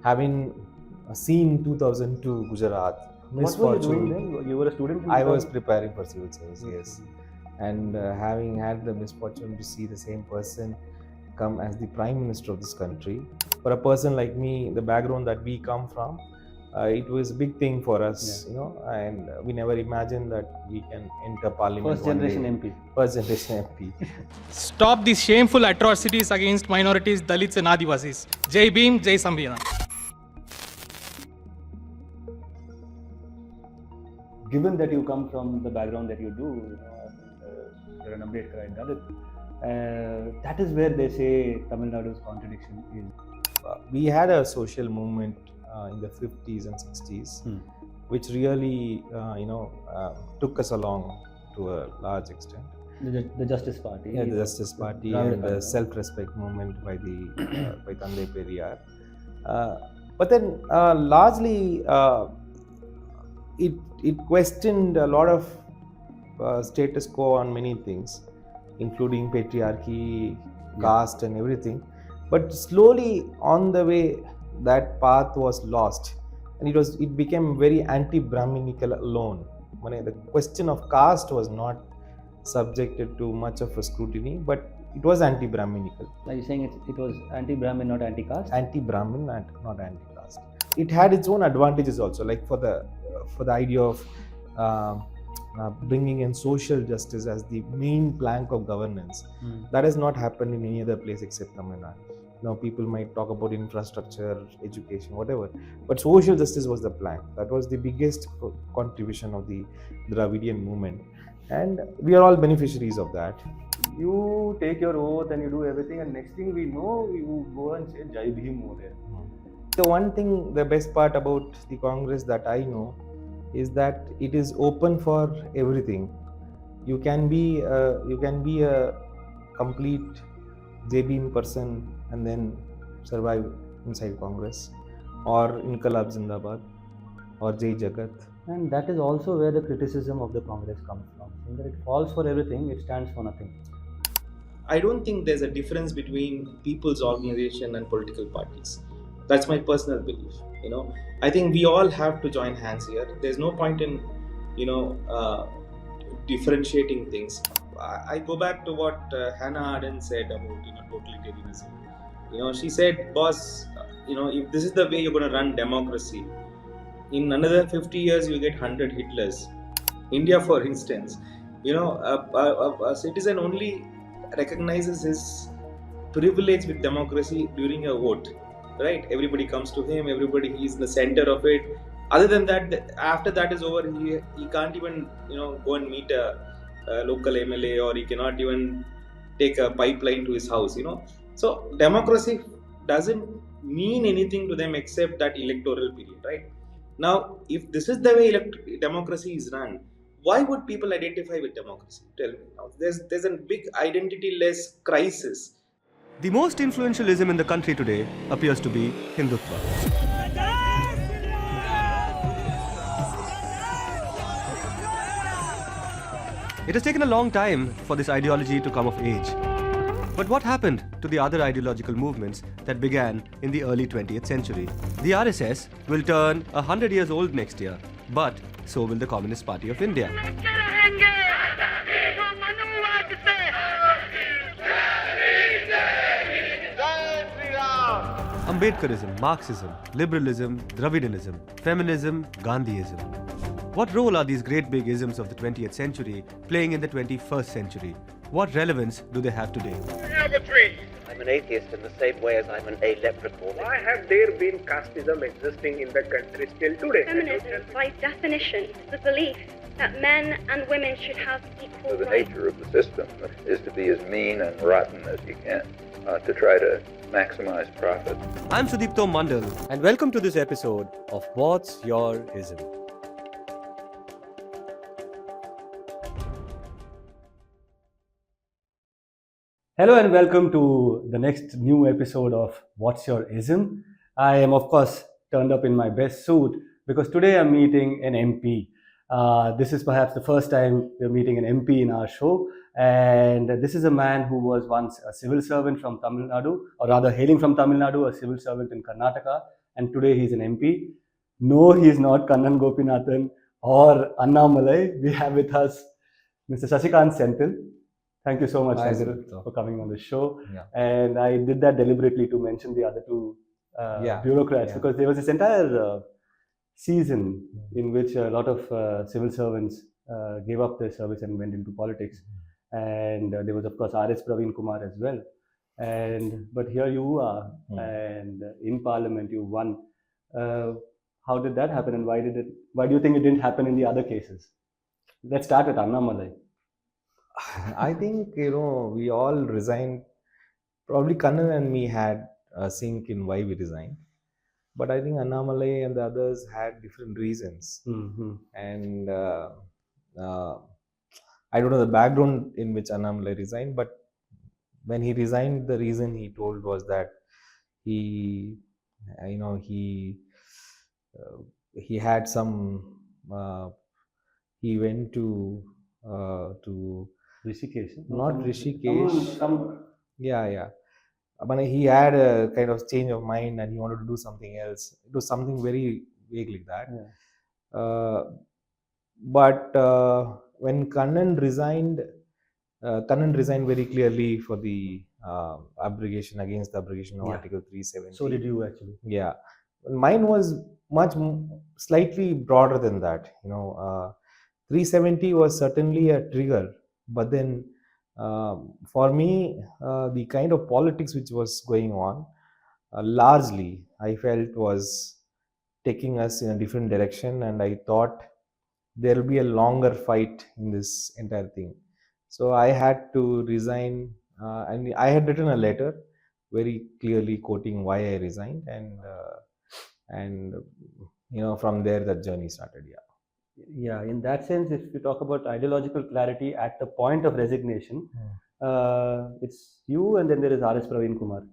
having seen 2002 Gujarat, What were you doing then? You were a student? I was preparing for civil service, yes. And having had the misfortune to see the same person come as the Prime Minister of this country, for a person like me, the background that we come from, it was a big thing for us, and we never imagined that we can enter parliament. First generation MP. First generation MP. Stop these shameful atrocities against minorities, Dalits and Adivasis. Jai Bhim, Jai Samvidhan. Given that you come from the background that you do, you're an Ambedkarite Dalit, that is where they say Tamil Nadu's contradiction is. We had a social movement in the 50s and 60s, which really, took us along to a large extent. The Justice Party. Yeah, the Justice Party and the self-respect movement by the by Tandai Periyar. But then largely it questioned a lot of status quo on many things, including patriarchy, caste and everything. But slowly on the way, that path was lost, and it became very anti-Brahminical alone. The question of caste was not subjected to much of a scrutiny, but it was anti-Brahminical. Are you saying it was anti-Brahmin, not anti-caste? Anti-Brahmin and not anti-caste. It had its own advantages also, like for the idea of bringing in social justice as the main plank of governance. That has not happened in any other place except Tamil Nadu. Now people might talk about infrastructure, education, whatever, but social justice was the plank. That was the biggest contribution of the Dravidian movement, and we are all beneficiaries of that. You take your oath and you do everything, and next thing we know, you go and say Jai Bhim over there. The one thing, the best part about the Congress that I know is that it is open for everything. You can be a complete JBM person and then survive inside Congress, or Inqilab Zindabad, or Jai Jagat. And that is also where the criticism of the Congress comes from, saying that it falls for everything, it stands for nothing. I don't think there's a difference between people's organization and political parties. That's my personal belief. I think we all have to join hands here. There's no point in, differentiating things. I go back to what Hannah Arendt said about totalitarianism. She said, boss, if this is the way you're going to run democracy, in another 50 years you get 100 Hitlers. India, for instance, a citizen only recognizes his privilege with democracy during a vote. Right? Everybody comes to him, he's in the center of it. Other than that, after that is over, he can't even go and meet a local MLA, or he cannot even take a pipeline to his house. So democracy doesn't mean anything to them except that electoral period, right? Now, if this is the way democracy is run, why would people identify with democracy? Tell me now. There's a big identity-less crisis. The most influential ism in the country today appears to be Hindutva. It has taken a long time for this ideology to come of age. But what happened to the other ideological movements that began in the early 20th century? The RSS will turn 100 years old next year, but so will the Communist Party of India. Ambedkarism, Marxism, liberalism, Dravidianism, feminism, Gandhiism. What role are these great big isms of the 20th century playing in the 21st century? What relevance do they have today? I'm an atheist in the same way as I'm an a-leprechaun. Why have there been casteism existing in the country still today? Feminism, by definition, the belief that men and women should have equal So the rights. nature of the system is to be as mean and rotten as you can, to try to maximize profit. I'm Sudipto Mondal, and welcome to this episode of What's Your Ism? Hello and welcome to the next new episode of What's Your Ism? I am, of course, turned up in my best suit because today I'm meeting an MP. This is perhaps the first time we're meeting an MP in our show, and this is a man who was once a civil servant from Tamil Nadu, or rather hailing from Tamil Nadu, a civil servant in Karnataka, and today he's an MP. No, he is not Kannan Gopinathan or Annamalai. We have with us Mr. Sasikanth Senthil. Thank you so much, Hi, Senthil, Sudipto. for coming on the show. Yeah. And I did that deliberately to mention the other two bureaucrats, because there was this entire season in which a lot of civil servants gave up their service and went into politics. And there was, of course, R.S. Praveen Kumar as well. But here you are, and in Parliament you won. How did that happen, and why do you think it didn't happen in the other cases? Let's start with Annamalai. I think, we all resigned. Probably Kannan and me had a sync in why we resigned. But I think Annamalai and the others had different reasons. And I don't know the background in which Annamalai resigned, but when he resigned, the reason he told was that he had some, he went to Rishikesh? not Rishikesh. Yeah. But he had a kind of change of mind and he wanted to do something else. It was something very vague like that. But when Kannan resigned very clearly for the against the abrogation of Article 370. So did you actually? Yeah. Mine was slightly broader than that. 370 was certainly a trigger, but then for me, the kind of politics which was going on, largely I felt was taking us in a different direction, and I thought there will be a longer fight in this entire thing. So I had to resign, and I had written a letter very clearly quoting why I resigned, and from there that journey started. Yeah, in that sense, if you talk about ideological clarity at the point of resignation, it's you, and then there is R.S. Praveen Kumar.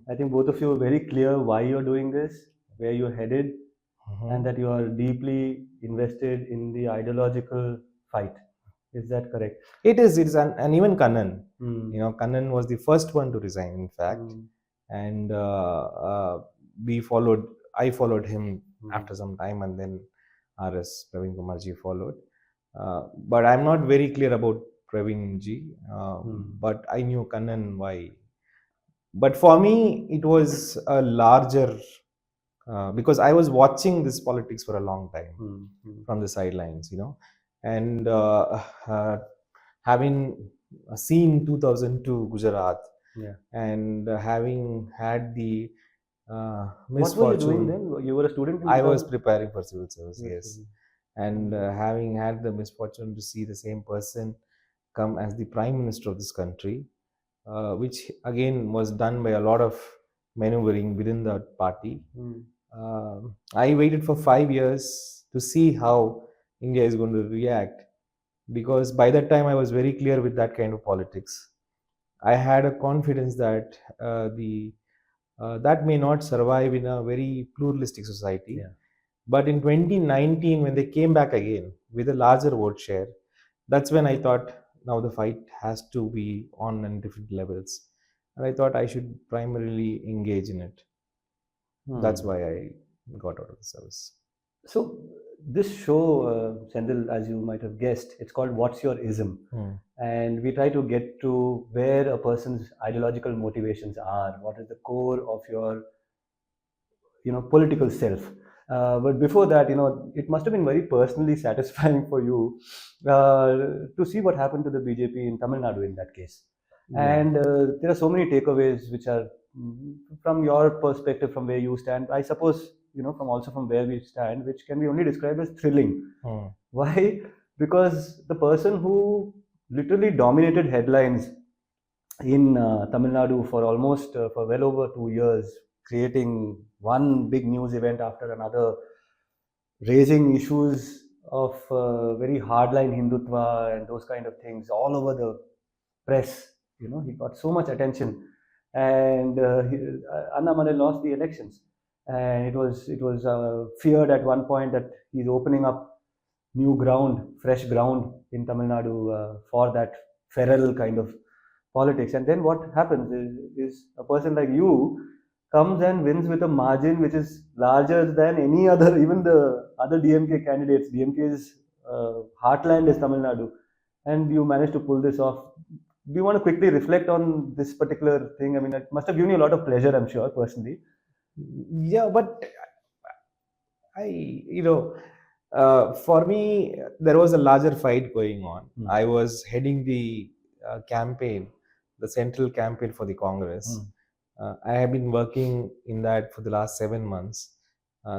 I think both of you are very clear why you're doing this, where you're headed, and that you are deeply invested in the ideological fight. Is that correct? It is, and even Kannan. Kannan was the first one to resign, in fact, and I followed him after some time, and then R.S. Praveen Kumarji followed. But I'm not very clear about Praveenji, but I knew Kannan why. But for me, it was a larger, because I was watching this politics for a long time from the sidelines, and having seen 2002 Gujarat, and having had the misfortune. What were you doing then? You were a student? I was preparing for civil service, yes. And having had the misfortune to see the same person come as the Prime Minister of this country, which again was done by a lot of maneuvering within the party. I waited for 5 years to see how India is going to react, because by that time I was very clear with that kind of politics. I had a confidence that that may not survive in a very pluralistic society. But in 2019, when they came back again with a larger vote share, that's when I thought, now the fight has to be on different levels. And I thought I should primarily engage in it. That's why I got out of the service. So this show, Senthil, as you might have guessed, it's called What's Your Ism? And we try to get to where a person's ideological motivations are, what is the core of your political self. But before that, it must have been very personally satisfying for you to see what happened to the BJP in Tamil Nadu in that case. And there are so many takeaways which are from your perspective, from where you stand, I suppose, from where we stand, which can be only described as thrilling. Why? Because the person who literally dominated headlines in Tamil Nadu for well over 2 years, creating one big news event after another, raising issues of very hardline Hindutva and those kind of things all over the press. He got so much attention, and Annamalai lost the elections, and it was feared at one point that he's opening up fresh ground in Tamil Nadu for that feral kind of politics. And then what happens is a person like you comes and wins with a margin which is larger than any other, even the other DMK candidates. DMK's heartland is Tamil Nadu, and you managed to pull this off. Do you want to quickly reflect on this particular thing? I mean, it must have given you a lot of pleasure, I'm sure, personally. Yeah, but for me, there was a larger fight going on. I was heading the campaign, the central campaign for the Congress. I have been working in that for the last 7 months,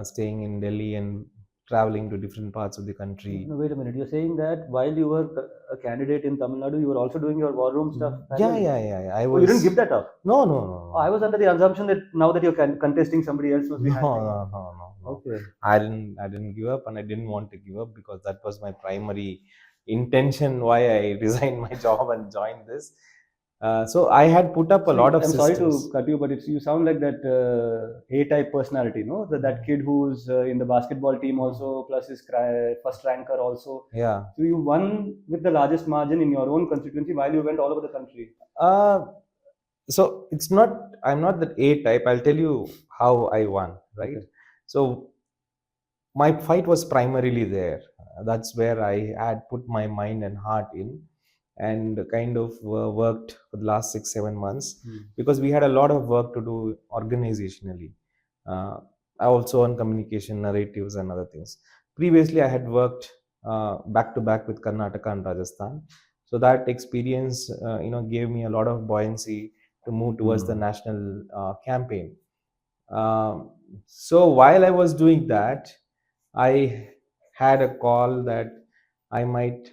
staying in Delhi and traveling to different parts of the country. No, wait a minute. You're saying that while you were a candidate in Tamil Nadu, you were also doing your war room stuff? Yeah. I was. Oh, you didn't give that up? No. Oh, I was under the assumption that now that you're contesting, somebody else must be handling. No. Okay. I didn't give up, and I didn't want to give up because that was my primary intention why I resigned my job and joined this. So I had put up a lot of systems. Sorry to cut you, but you sound like that A-type personality, no? That kid who's in the basketball team also, plus his first ranker also. Yeah. So you won with the largest margin in your own constituency while you went all over the country. So I'm not that A-type. I'll tell you how I won, right? Okay. So my fight was primarily there. That's where I had put my mind and heart in, and kind of worked for the last 6-7 months because we had a lot of work to do organizationally. I also on communication, narratives, and other things. Previously, I had worked back to back with Karnataka and Rajasthan, so that experience, gave me a lot of buoyancy to move towards the national campaign. So while I was doing that, I had a call that I might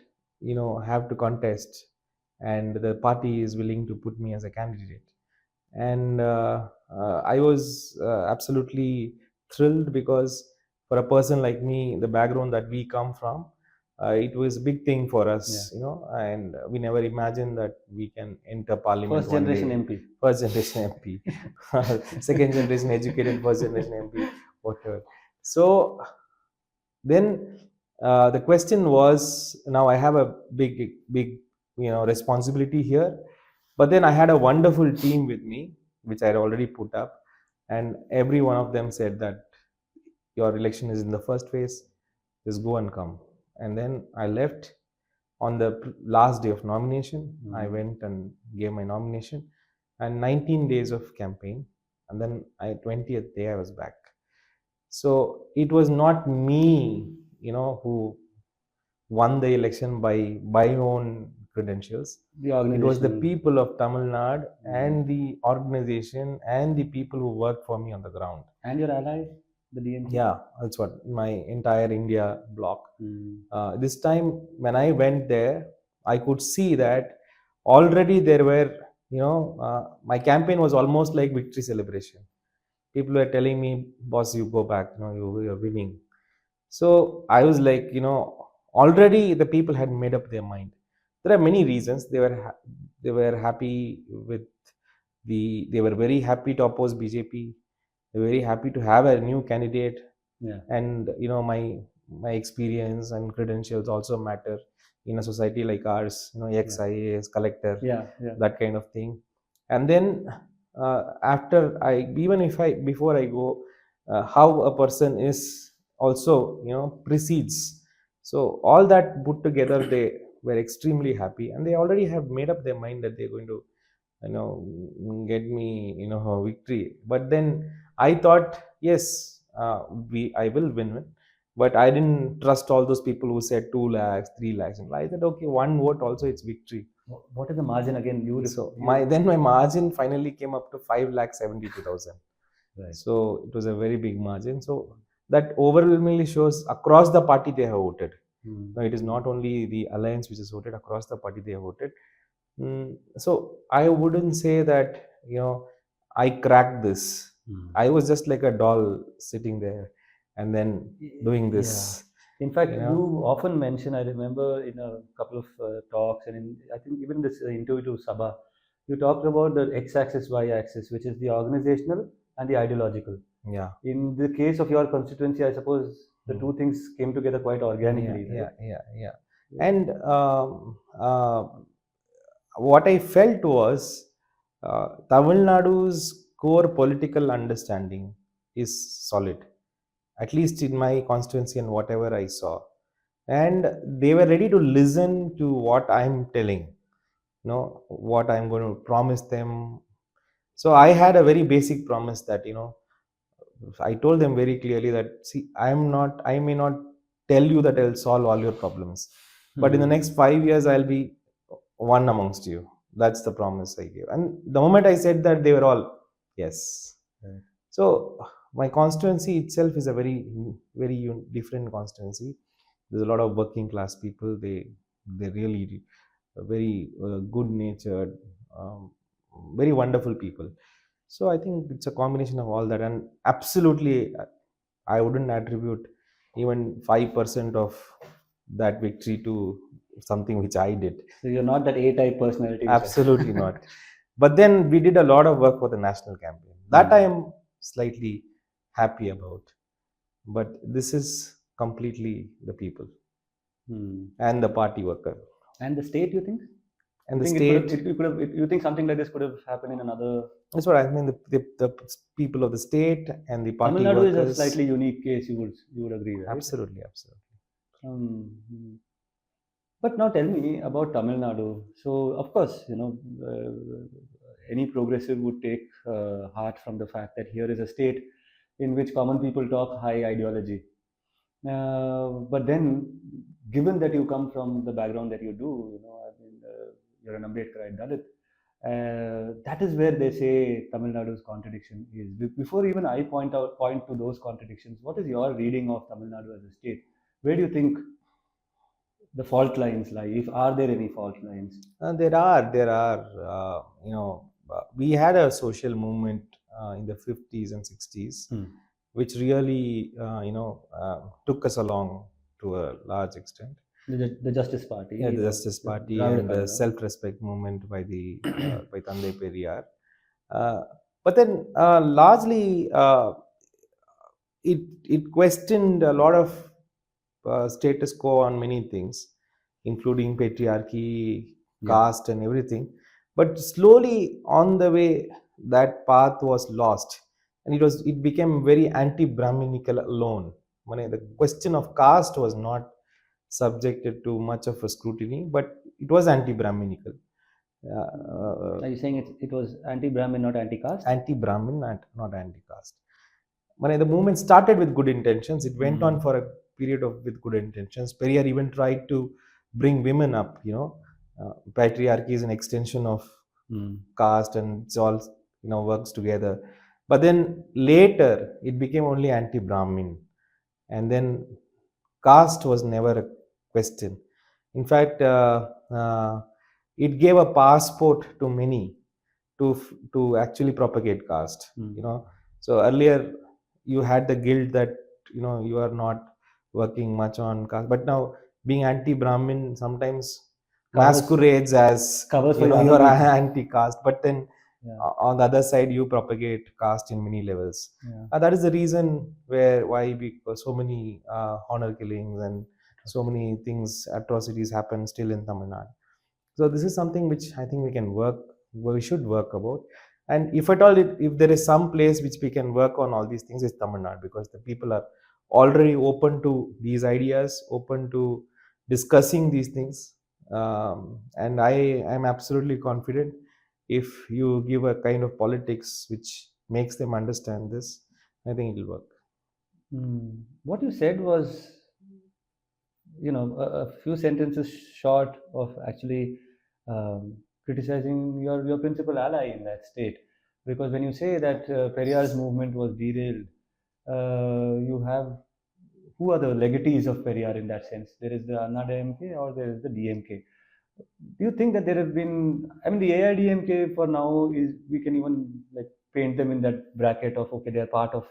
have to contest, and the party is willing to put me as a candidate. And I was absolutely thrilled because for a person like me, the background that we come from, it was a big thing for us, and we never imagined that we can enter parliament. First generation MP. First generation MP. Second generation educated, first generation MP, whatever. So then the question was, now I have a big responsibility here, but then I had a wonderful team with me, which I had already put up, and every one of them said that your election is in the first phase, just go and come. And then I left on the last day of nomination. I went and gave my nomination, and 19 days of campaign, and then 20th day I was back. So it was not me, who won the election by my own credentials. It was the people of Tamil Nadu and the organization and the people who worked for me on the ground. And your allies, the DMK? Yeah, that's what, my entire India bloc. This time when I went there, I could see that already there were, my campaign was almost like victory celebration. People were telling me, boss, you go back, you're winning. So I was like, already the people had made up their mind. There are many reasons. They were happy with they were very happy to oppose BJP. They were very happy to have a new candidate. Yeah. And my experience and credentials also matter in a society like ours. ex-IAS, collector, that kind of thing. And then before I go, how a person is also precedes. So all that put together, they were extremely happy, and they already have made up their mind that they're going to get me a victory. But then I thought, yes, I will win, but I didn't trust all those people who said 2 lakhs, 3 lakhs. And I said, okay, one vote also, it's victory. What is the margin again? My margin finally came up to 5,72,000. Right. So it was a very big margin. So that overwhelmingly shows across the party they have voted. No, it is not only the alliance which has voted, across the party they have voted. So I wouldn't say that I cracked this. I was just like a doll sitting there and then doing this. Yeah. In fact, you often mention, I remember in a couple of talks, and I think even this interview to Sabha, you talked about the x-axis, y-axis, which is the organizational and the ideological. Yeah. In the case of your constituency, I suppose the two things came together quite organically. Yeah. And what I felt was Tamil Nadu's core political understanding is solid, at least in my constituency and whatever I saw. And they were ready to listen to what I'm telling, what I'm going to promise them. So I had a very basic promise that, I told them very clearly that, see, I may not tell you that I'll solve all your problems, but in the next 5 years I'll be one amongst you. That's the promise I gave. And the moment I said that, they were all yes. Right. So my constituency itself is a very different constituency. There's a lot of working class people. They really very good natured, very wonderful people. So I think it's a combination of all that, and absolutely I wouldn't attribute even 5% of that victory to something which I did. So you're not that A-type personality. Absolutely not. But then we did a lot of work for the national campaign. That I am slightly happy about. But this is completely the people and the party worker. And the state, you think? And you the state, you think something like this could have happened in another? That's what I mean. The people of the state and the party Tamil Nadu workers. is a slightly unique case. You would agree, right? Absolutely. But now tell me about Tamil Nadu. So of course, any progressive would take heart from the fact that here is a state in which common people talk high ideology. But then, given that you come from the background that you do, you're an Ambedkarite Dalit, that is where they say Tamil Nadu's contradiction is. Before even I point to those contradictions, what is your reading of Tamil Nadu as a state? Where do you think the fault lines lie? Are there any fault lines? There are. We had a social movement in the 50s and 60s, which really, took us along to a large extent. The Justice Party. Yeah, the Justice Party and the self-respect movement by the by Tandai Periyar. But then largely it questioned a lot of status quo on many things, including patriarchy, caste, and everything. But slowly on the way, that path was lost, and it became very anti-Brahminical alone. The question of caste was not subjected to much of a scrutiny, but it was anti-Brahminical. Are you saying it was anti-Brahmin, not anti-caste? Anti-Brahmin, not anti-caste. The movement started with good intentions. It went on for a period with good intentions. Periyar even tried to bring women up. Patriarchy is an extension of caste, and it's all works together. But then later it became only anti-Brahmin, and then caste was never a question. In fact, it gave a passport to many to actually propagate caste. So earlier you had the guilt that you are not working much on caste, but now being anti-Brahmin sometimes masquerades as you are anti-caste, but then on the other side you propagate caste in many levels. That is the reason why so many honor killings and so many things, atrocities happen still in Tamil Nadu. So this is something which I think we should work about. And if at all, if there is some place which we can work on all these things, is Tamil Nadu, because the people are already open to these ideas, open to discussing these things. And I am absolutely confident if you give a kind of politics which makes them understand this, I think it will work. What you said was, a few sentences short of actually criticizing your principal ally in that state. Because when you say that Periyar's movement was derailed, you have, who are the legatees of Periyar in that sense? There is the Anna DMK or there is the DMK. Do you think that there have been, the AIDMK for now we can even paint them in that bracket of, okay, they are part of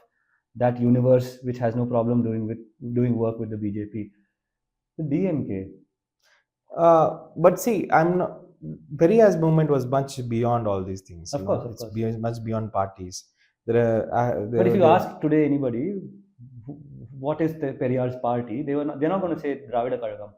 that universe which has no problem doing work with the BJP. The DMK. But see, Periyar's movement was much beyond all these things. Of course. It's much beyond parties. But if you ask today anybody, what is the Periyar's party? They're not going to say Dravida Kazhagam.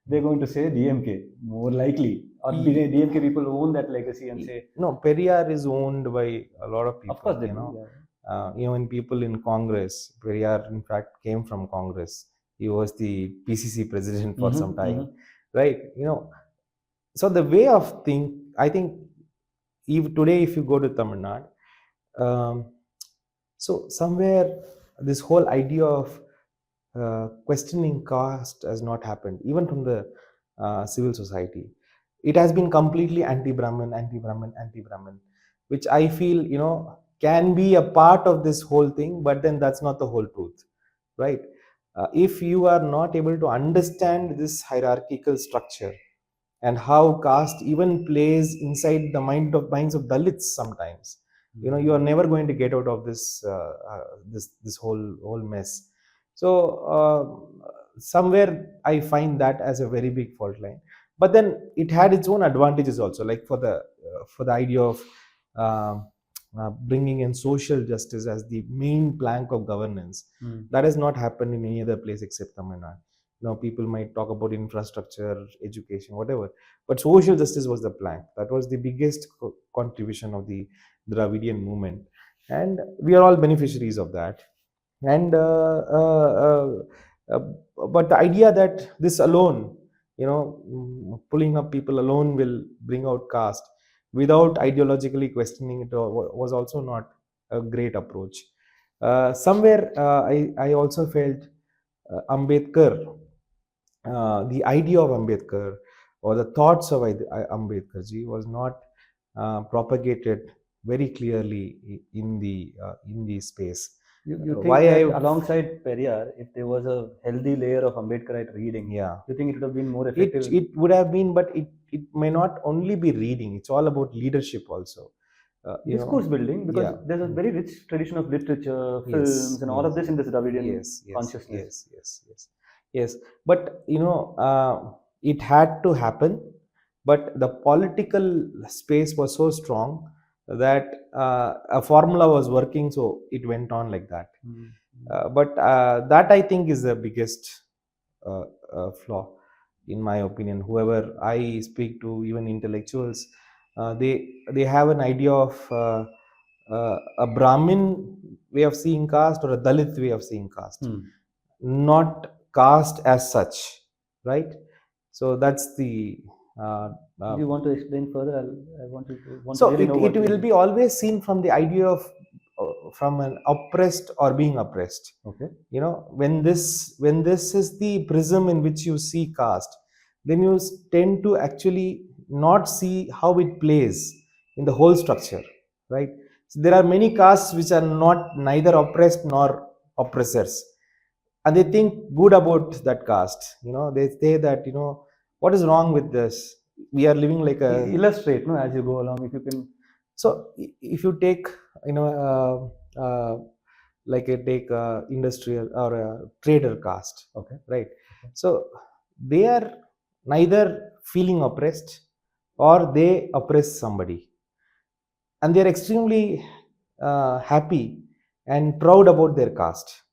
they're going to say DMK, more likely. Or DMK people own that legacy and say... No, Periyar is owned by a lot of people. Of course they you do, know. yeah. Even people in Congress, Periyar in fact came from Congress. He was the PCC president for some time, right? So the way of I think, today if you go to Tamil Nadu, so somewhere this whole idea of questioning caste has not happened, even from the civil society. It has been completely anti-Brahmin, anti-Brahmin, anti-Brahmin, which I feel, can be a part of this whole thing, but then that's not the whole truth, right? If you are not able to understand this hierarchical structure and how caste even plays inside the minds of Dalits sometimes, you are never going to get out of this this whole mess. So somewhere I find that as a very big fault line. But then it had its own advantages also, like for the idea of bringing in social justice as the main plank of governance. That has not happened in any other place except Tamil Nadu. People might talk about infrastructure, education, whatever, but social justice was the plank. That was the biggest contribution of the Dravidian movement, and we are all beneficiaries of that. And but the idea that this alone, pulling up people alone will bring out caste without ideologically questioning it was also not a great approach. Somewhere I also felt Ambedkar, the idea of Ambedkar or the thoughts of Ambedkar ji was not propagated very clearly in the space. You think that alongside Periyar, if there was a healthy layer of Ambedkarite reading, you think it would have been more effective? It would have been, but it may not only be reading. It's all about leadership also. Discourse building, because there's a very rich tradition of literature, films, and all of this in this Dravidian consciousness. Yes. But it had to happen, but the political space was so strong that a formula was working, so it went on like that. But that I think is the biggest flaw, in my opinion. Whoever I speak to, even intellectuals, they have an idea of a Brahmin way of seeing caste or a Dalit way of seeing caste, not caste as such, right? So that's the do you want to explain further? I want to so really know it will be always seen from the idea of from an oppressed or being oppressed. Okay. When this is the prism in which you see caste, then you tend to actually not see how it plays in the whole structure, right? So there are many castes which are neither oppressed nor oppressors, and they think good about that caste. They say that what is wrong with this? We are living like a... Illustrate, no, as you go along, if you can. So if you take like take industrial or a trader caste, okay, right? So they are neither feeling oppressed or they oppress somebody, and they are extremely happy and proud about their caste.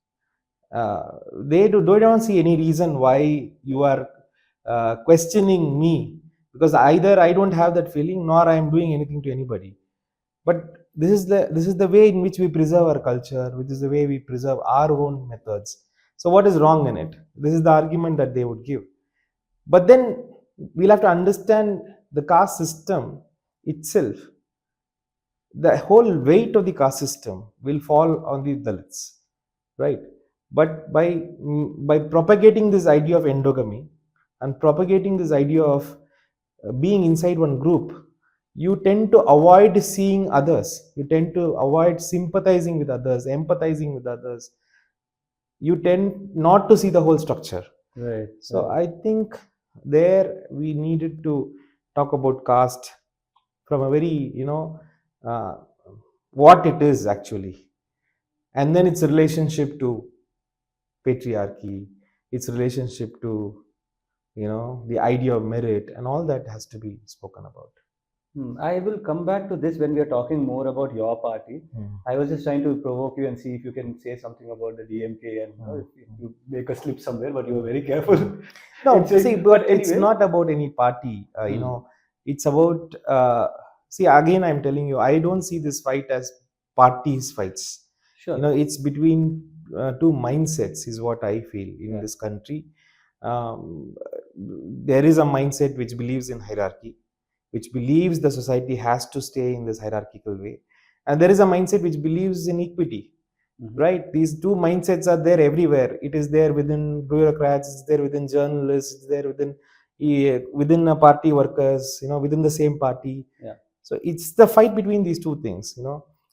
They don't see any reason why you are questioning me, because either I don't have that feeling nor I am doing anything to anybody. But this is the way in which we preserve our culture, which is the way we preserve our own methods. So what is wrong in it? This is the argument that they would give. But then we'll have to understand the caste system itself. The whole weight of the caste system will fall on the Dalits, right? But by propagating this idea of endogamy and propagating this idea of being inside one group, you tend to avoid seeing others. You tend to avoid sympathizing with others, empathizing with others. You tend not to see the whole structure. Right. So I think there we needed to talk about caste from a very, what it is actually, and then its relationship to patriarchy, its relationship to the idea of merit, and all that has to be spoken about. I will come back to this when we are talking more about your party. I was just trying to provoke you and see if you can say something about the DMK and if you make a slip somewhere, but you were very careful. No, in saying- see, but it's anyway. not about any party. It's about. See, again, I'm telling you, I don't see this fight as parties fights. Sure. It's between two mindsets, is what I feel in this country. There is a mindset which believes in hierarchy, which believes the society has to stay in this hierarchical way, and there is a mindset which believes in equity. Right, these two mindsets are there everywhere. It is there within bureaucrats, it's there within journalists, it's there within a party workers, within the same party. So it's the fight between these two things,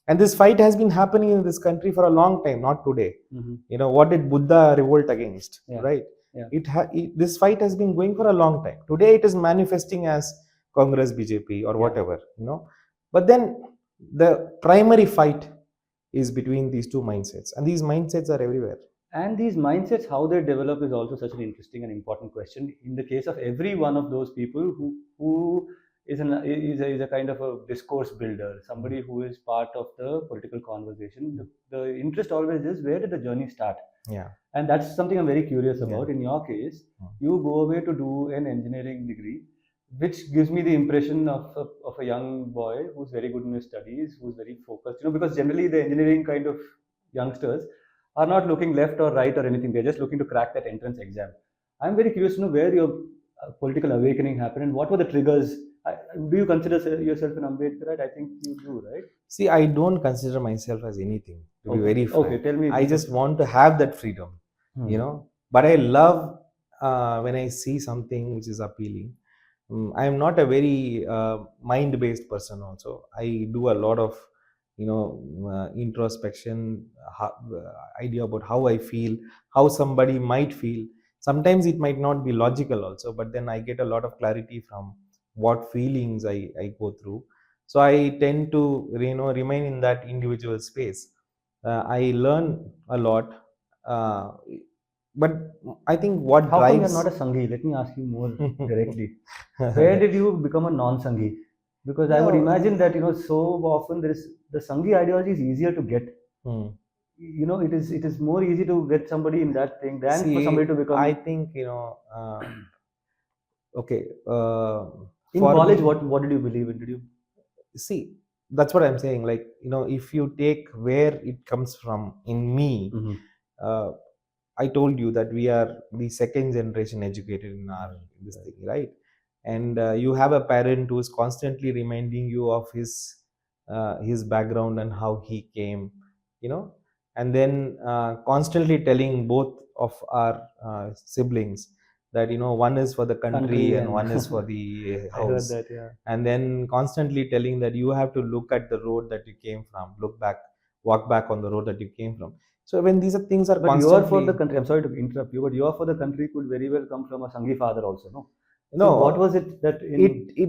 and this fight has been happening in this country for a long time, not today. What did Buddha revolt against? Right, this fight has been going for a long time. Today it is manifesting as Congress, BJP, or whatever, but then the primary fight is between these two mindsets, and these mindsets are everywhere. And these mindsets, how they develop, is also such an interesting and important question. In the case of every one of those people who is a kind of a discourse builder, somebody who is part of the political conversation, the interest always is, where did the journey start? Yeah. And that's something I'm very curious about. In your case, you go away to do an engineering degree, which gives me the impression of a young boy who's very good in his studies, who's very focused, because generally the engineering kind of youngsters are not looking left or right or anything. They're just looking to crack that entrance exam. I'm very curious to know where your political awakening happened and what were the triggers. Do you consider yourself an Ambedkarite? I think you do, right? See, I don't consider myself as anything, to be very frank. Okay, tell me. I just want to have that freedom, but I love when I see something which is appealing. I am not a very mind-based person also. I do a lot of, introspection, idea about how I feel, how somebody might feel. Sometimes it might not be logical also, but then I get a lot of clarity from what feelings I go through. So I tend to, remain in that individual space. I learn a lot. But I think what How drives... come you're not a Sanghi? Let me ask you more directly. Where did you become a non-Sanghi? Because I would imagine that, so often the Sanghi ideology is easier to get. It is more easy to get somebody in that thing than for somebody to become... I think, okay. In college, what did you believe in? Did you... See, that's what I'm saying. Like, if you take where it comes from in me, I told you that we are the second generation educated in this thing, right? And you have a parent who is constantly reminding you of his background and how he came, and then constantly telling both of our siblings that one is for the country and one is for the house. I heard that, yeah. And then constantly telling that you have to look at the road that you came from, walk back on the road that you came from. So when these things are constantly... you are for the country. I'm sorry to interrupt you, but you are for the country could very well come from a Sanghi father also, no? No. So what was it that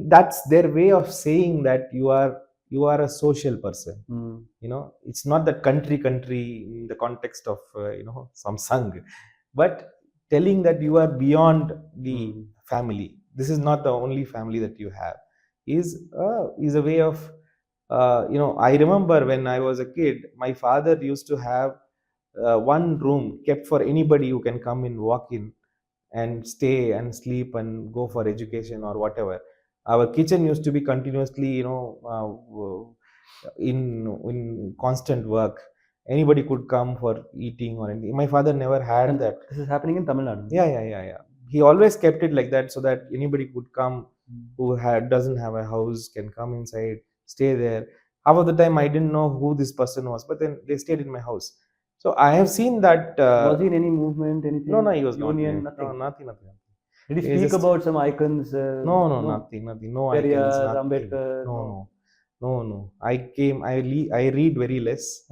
that's their way of saying that you are a social person. It's not that country in the context of some Sangh, but telling that you are beyond the family. This is not the only family that you have. Is a way of I remember when I was a kid, my father used to have one room kept for anybody who can come in, walk in, and stay and sleep and go for education or whatever. Our kitchen used to be continuously, in constant work. Anybody could come for eating or anything. My father never had that. This is happening in Tamil Nadu. Yeah. He always kept it like that so that anybody could come who doesn't have a house can come inside, stay there. Half of the time I didn't know who this person was, but then they stayed in my house. So I have seen that. Was he in any movement, anything? No, he was Union, not. nothing. No, nothing. Did he speak about some icons? No, nothing. No icons. Nothing. No. I read very less.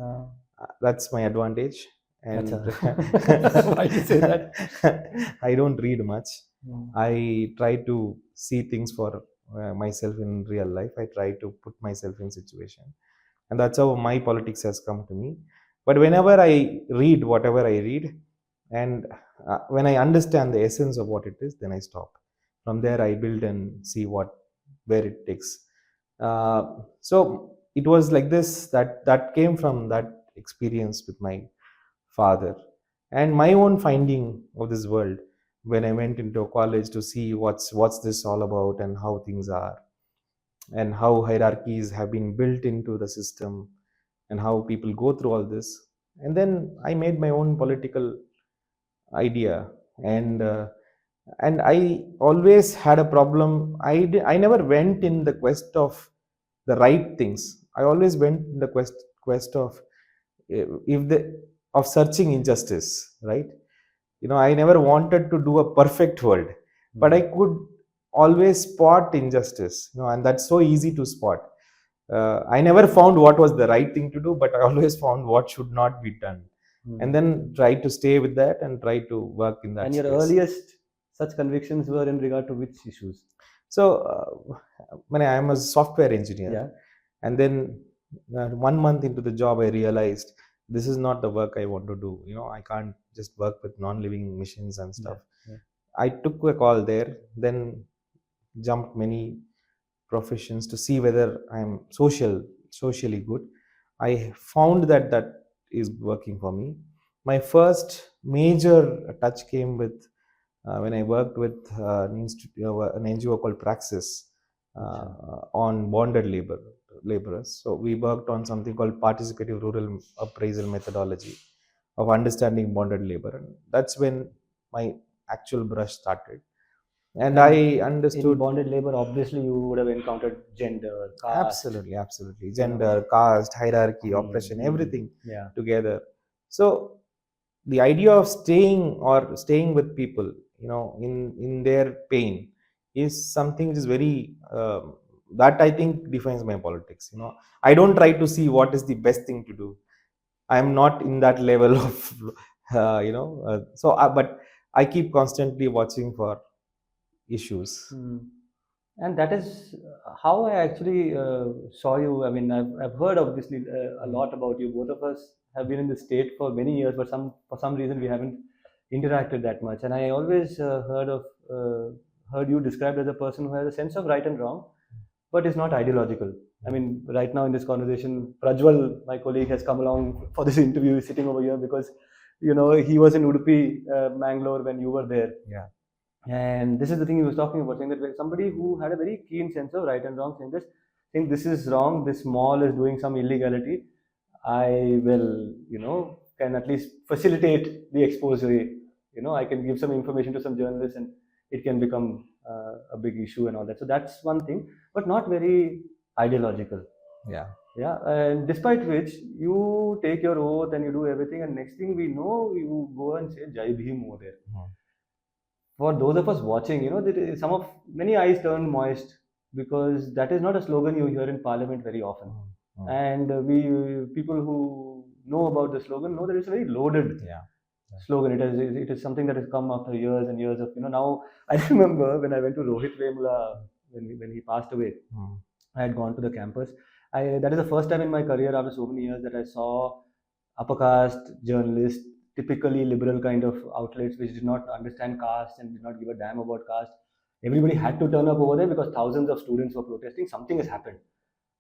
That's my advantage. And why do you say that? I don't read much. I try to see things for myself in real life. I try to put myself in situation, and that's how my politics has come to me. But whenever I read whatever I read, and when I understand the essence of what it is, then I stop. From there, I build and see where it takes. So it was like this, that came from that experience with my father and my own finding of this world when I went into college to see what's this all about and how things are and how hierarchies have been built into the system and how people go through all this. And then I made my own political idea, and I always had a problem. I never went in the quest of the right things. I always went in the quest of if the of searching injustice, right? I never wanted to do a perfect world, but I could always spot injustice, and that's so easy to spot. I never found what was the right thing to do, but I always found what should not be done, and then try to stay with that and try to work in that And space. your earliest such convictions were in regard to which issues? So when I am a software engineer, Yeah. and then 1 month into the job, I realized this is not the work I want to do. I can't just work with non-living machines and stuff. Yeah. I took a call there, then jumped many professions to see whether I'm socially good. I found that is working for me. My first major touch came with when I worked with an NGO called Praxis on bonded laborers. So we worked on something called participative rural appraisal methodology of understanding bonded labor, and that's when my actual brush started. And I understood in bonded labor, obviously you would have encountered gender, caste. absolutely gender, caste, hierarchy, oppression, everything Yeah. together. So the idea of staying with people, in their pain, is something which is very that I think defines my politics. I don't try to see what is the best thing to do. I am not in that level of but I keep constantly watching for issues. And that is how I actually saw you. I mean, I've heard obviously a lot about you. Both of us have been in the state for many years, but for some reason we haven't interacted that much. And I always heard you described as a person who has a sense of right and wrong, but is not ideological. I mean, right now in this conversation, Prajwal, my colleague, has come along for this interview. He's sitting over here because he was in Udupi, Mangalore when you were there. Yeah. And this is the thing he was talking about, saying that somebody who had a very keen sense of right and wrong, saying this is wrong, this mall is doing some illegality, I will, can at least facilitate the expose. I can give some information to some journalists and it can become a big issue and all that. So that's one thing, but not very ideological. Yeah. Yeah, and despite which you take your oath and you do everything, and next thing we know, you go and say Jai Bhim over there. For those of us watching, many eyes turn moist because that is not a slogan you hear in Parliament very often. And people who know about the slogan know that it's a very loaded slogan. It is something that has come after years and years of Now I remember when I went to Rohit Vemula when he passed away. I had gone to the campus. That is the first time in my career after so many years that I saw upper caste journalists, typically liberal kind of outlets which did not understand caste and did not give a damn about caste. Everybody had to turn up over there because thousands of students were protesting. Something has happened.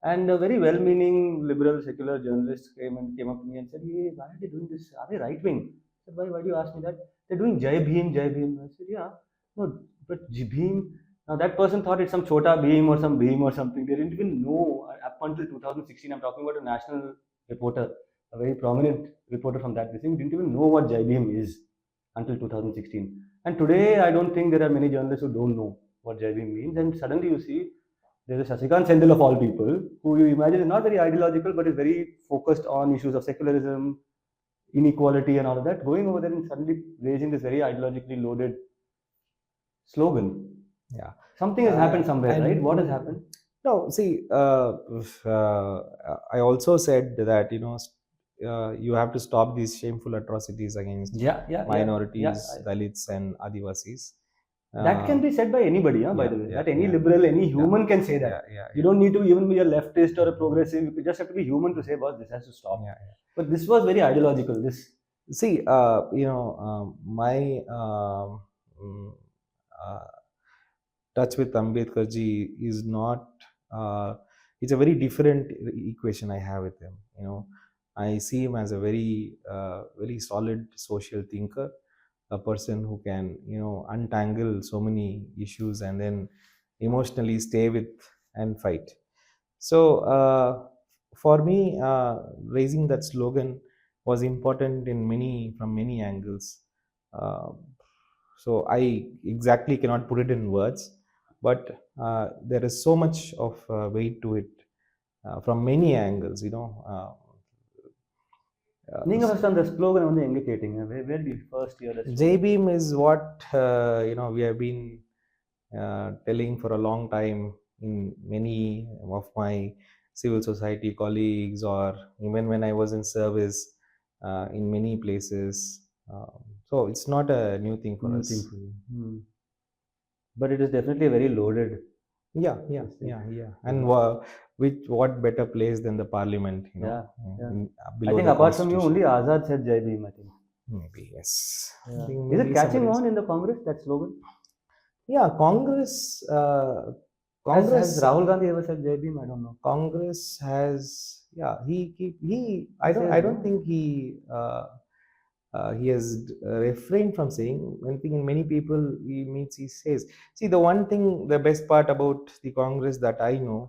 And a very well-meaning liberal secular journalist came up to me and said, "Hey, why are they doing this? Are they right-wing?" I said, why do you ask me that? They're doing Jai Bhim, Jai Bhim. I said, yeah. No, but Bhim. Now that person thought it's some Chota Bhim or some Bhim or something. They didn't even know. Up until 2016, I'm talking about a national reporter, a very prominent reporter from that thing, didn't even know what Jai Bhim is until 2016. And today, I don't think there are many journalists who don't know what Jai Bhim means. And suddenly you see, there's a Sasikanth Senthil of all people, who you imagine is not very ideological, but is very focused on issues of secularism, inequality and all of that, going over there and suddenly raising this very ideologically loaded slogan. Yeah. Something has happened somewhere, right? What has happened? No, see, I also said that, you have to stop these shameful atrocities against minorities, Dalits and Adivasis. That can be said by anybody, by the way. That any liberal, any human can say that. You don't need to even be a leftist or a progressive. You just have to be human to say, boss, this has to stop. But this was very ideological. See, my touch with Ambedkarji is not it's a very different equation I have with him. I see him as a very solid social thinker, a person who can untangle so many issues and then emotionally stay with and fight. So for me, raising that slogan was important in many from many angles. Uh, so I exactly cannot put it in words, but there is so much of weight to it from many angles. நீங்க first அந்த ஸ்லோகனை வந்து எங்க கேட்டீங்க? Where did you first hear that slogan? J-beam is what we have been telling for a long time in many of my civil society colleagues, or even when I was in service in many places. So it's not a new thing for New us. thing for you. But it is definitely very loaded. Yeah. And what better place than the parliament? Yeah. Below I think the apart from you, constitution. only Azad said Jai Bhim, I think. Maybe yes. Yeah. I think Is it maybe catching somebody on in the Congress, that slogan? Yeah, Congress. Has Rahul Gandhi ever said Jai Bhim? I don't know. Congress has, yeah. He. I don't think he has refrained from saying. I think in many people he meets, he says. See, the one thing, the best part about the Congress that I know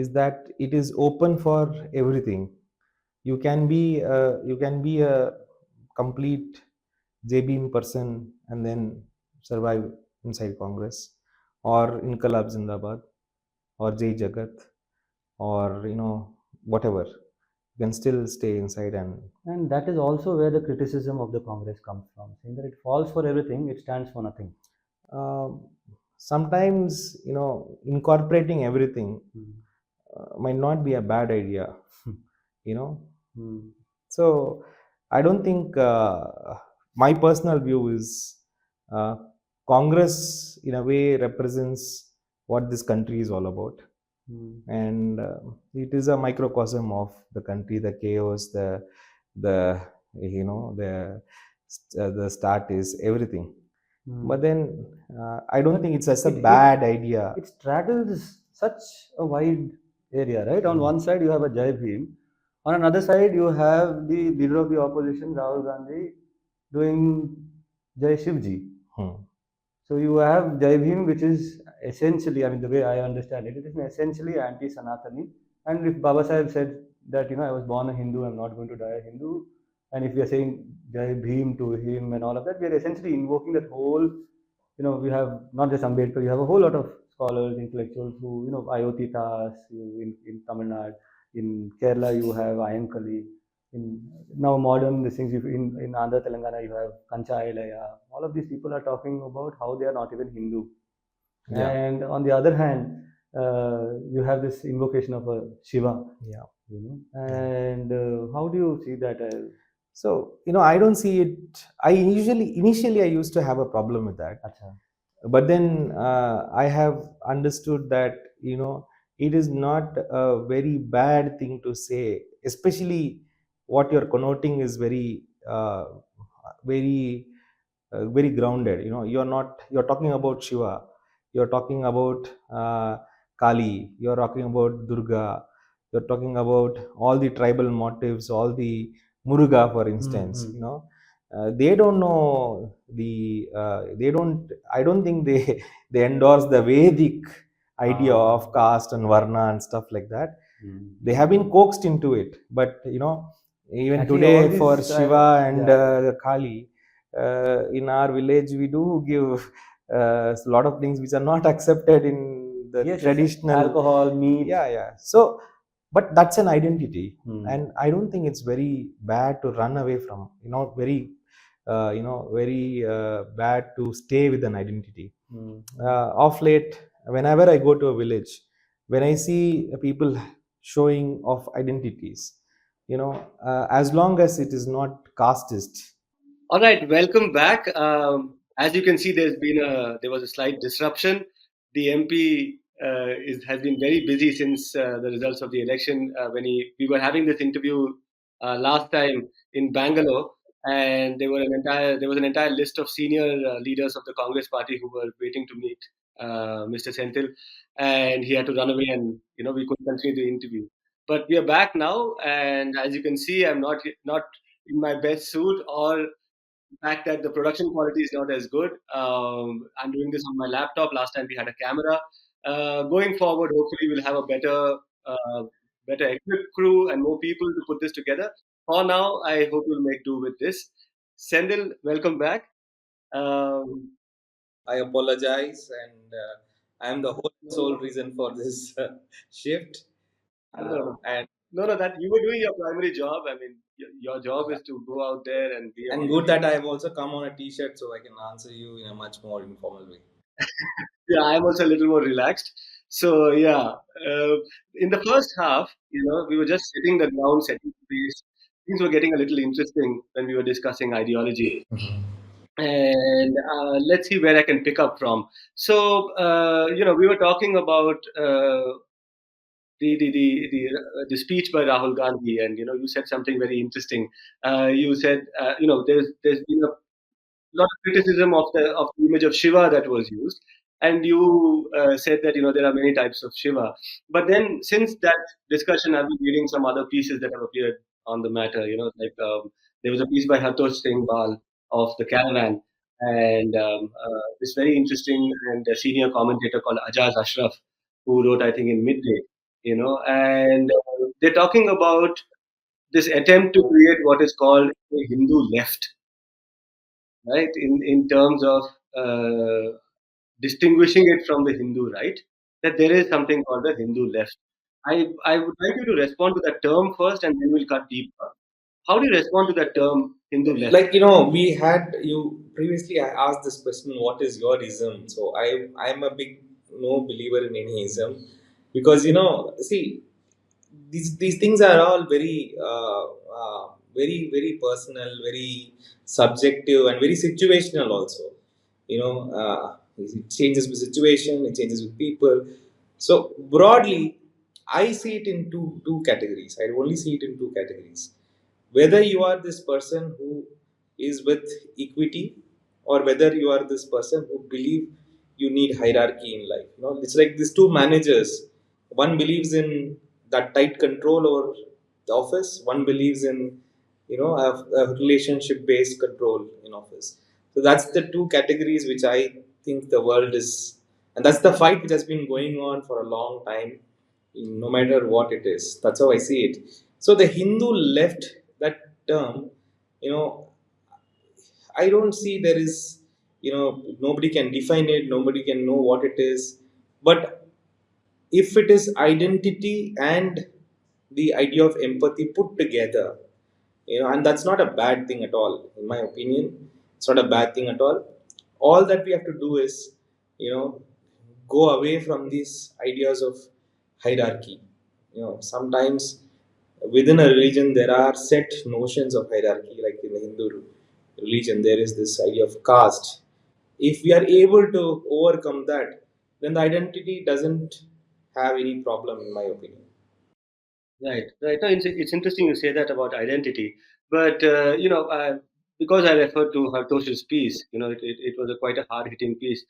is that it is open for everything. You can be a complete J-beam person and then survive inside Congress, or Inqilab Zindabad, or Jai Jagat, or whatever. You can still stay inside. And that is also where the criticism of the Congress comes from, saying that it falls for everything, it stands for nothing. Sometimes incorporating everything might not be a bad idea. So I don't think my personal view is Congress in a way represents what this country is all about. And it is a microcosm of the country, the chaos, the start is everything. But then I don't think it's such a bad idea. It straddles such a wide area, right? On one side you have a Jai Bhim, on another side you have the leader of the opposition, Rahul Gandhi, doing Jai Shivji. So you have Jai Bhim, which is essentially, I mean, the way I understand it, it is essentially anti-Sanatani. And if Baba Sahib said that, I was born a Hindu, I'm not going to die a Hindu, and if we are saying Jai Bhim to him and all of that, we are essentially invoking that whole, we have not just Ambedkar, you have a whole lot of scholars, intellectuals who, Ayotitas in Tamil Nadu, in Kerala you have Ayankali, in now modern these things, in Andhra Telangana you have Kancha Ailaya. All of these people are talking about how they are not even Hindu. Yeah. And on the other hand, you have this invocation of a Shiva. Yeah. And how do you see that? So I don't see it. Initially I used to have a problem with that. Achha. But then I have understood that it is not a very bad thing to say, especially what you're connoting is very grounded. You're talking about Shiva, you're talking about Kali, you're talking about Durga, you're talking about all the tribal motifs, all the Muruga, for instance. They don't know I don't think they endorse the Vedic idea of caste and varna and stuff like that. They have been coaxed into it, but even actually, today for Shiva and Kali, in our village we do give a lot of things which are not accepted in the traditional alcohol, meat. Yeah. So but that's an identity. And I don't think it's very bad to run away from, very bad to stay with an identity. Of late, whenever I go to a village, when I see people showing of identities, as long as it is not casteist. All right, welcome back. As you can see, there was a slight disruption. The MP has been very busy since the results of the election. When we were having this interview last time in Bangalore, and there was an entire list of senior leaders of the Congress party who were waiting to meet. Mr. Senthil, and he had to run away, and we couldn't continue the interview. But we are back now, and as you can see, I'm not in my best suit, or the fact that the production quality is not as good. I'm doing this on my laptop. Last time we had a camera. Going forward, hopefully we'll have a better equipped crew and more people to put this together. For now, I hope you'll make do with this. Sendil, welcome back. Um, I apologize, and I am the whole sole reason for this shift. And no, that you were doing your primary job. I mean, your job is to go out there and be. and good that I have also come on a T-shirt, so I can answer you in a much more informal way. Yeah, I'm also a little more relaxed. So yeah, in the first half, we were just setting the ground, setting the pace. Things were getting a little interesting when we were discussing ideology. And let's see where I can pick up from. So we were talking about the speech by Rahul Gandhi, and you said something very interesting. You said there's been a lot of criticism of the image of Shiva that was used, and you said that there are many types of Shiva. But then, since that discussion, I've been reading some other pieces that have appeared on the matter. Like there was a piece by Hatosh Singh Bal of the Caravan, and this very interesting and senior commentator called Ajaz Ashraf, who wrote, I think, in Midday. And they're talking about this attempt to create what is called a Hindu left, right? In terms of distinguishing it from the Hindu right, that there is something called the Hindu left. I would like you to respond to that term first, and then we'll cut deeper. How do you respond to that term, Hindu left? Like we had you previously. I asked this question: "What is your ism?" So I'm a big no believer in any ism, because see, these things are all very personal, very subjective, and very situational also. It changes with situation, it changes with people. So broadly, I see it in two categories. I only see it in two categories: whether you are this person who is with equity, or whether you are this person who believe you need hierarchy in life. It's like these two managers. One believes in that tight control over the office. One believes in a relationship based control in office. So that's the two categories which I think the world is, and that's the fight which has been going on for a long time, no matter what it is. That's how I see it. So the Hindu left, that term, I don't see there is, nobody can define it, nobody can know what it is. But if it is identity and the idea of empathy put together, and that's not a bad thing at all, in my opinion. It's not a bad thing at all. All that we have to do is, go away from these ideas of hierarchy. Sometimes within a religion there are set notions of hierarchy, like in the Hindu religion there is this idea of caste. If we are able to overcome that, then the identity doesn't have any problem, in my opinion. Right. No, it's interesting you say that about identity, but because I referred to Hartosh's piece, it was quite a hard-hitting piece.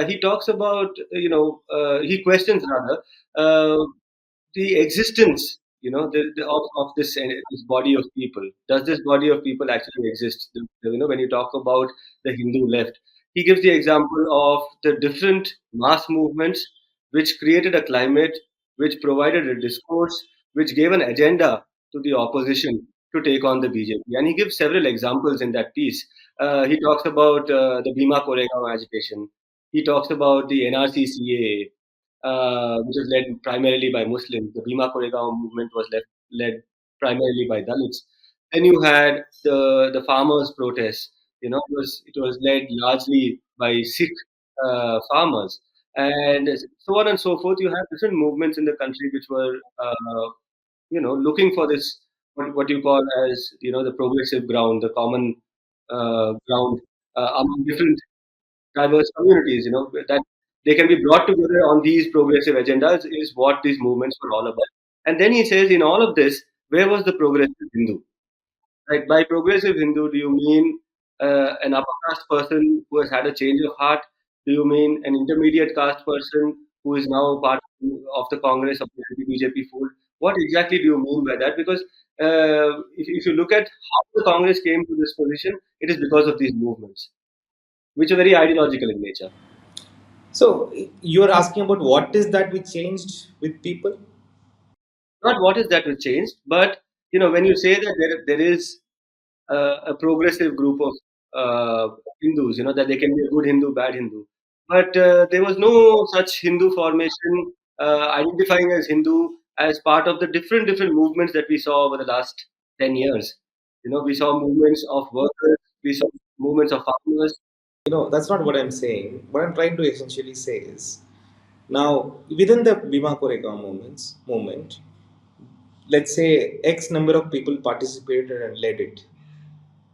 He talks about, he questions rather the existence, of this body of people. Does this body of people actually exist? When you talk about the Hindu left, he gives the example of the different mass movements which created a climate, which provided a discourse, which gave an agenda to the opposition to take on the BJP. And he gives several examples in that piece. He talks about the Bhima Koregaon agitation. He talks about the NRC-CAA, which was led primarily by Muslims. The Bhima Koregaon movement was led primarily by Dalits. Then you had the farmers' protests. It was led largely by Sikh farmers, and so on and so forth. You have different movements in the country which were looking for this, what you call as the progressive ground, the common ground among different diverse communities. That they can be brought together on these progressive agendas is what these movements were all about. And then he says, in all of this, where was the progressive Hindu? Right? By progressive Hindu, do you mean an upper caste person who has had a change of heart, Do you mean an intermediate caste person who is now part of the Congress of the anti-BJP fold? What exactly do you mean by that? Because if you look at how the Congress came to this position, it is because of these movements, which are very ideological in nature. So you're asking about what is that which changed with people? Not what is that will change, but when you say that there is a progressive group of Hindus, that they can be a good Hindu, bad Hindu, but there was no such Hindu formation identifying as Hindu as part of the different movements that we saw over the last 10 years. We saw movements of workers, we saw movements of farmers. That's not what I'm saying. What I'm trying to essentially say is now within the Bhima Koregaon movement, let's say X number of people participated and led it.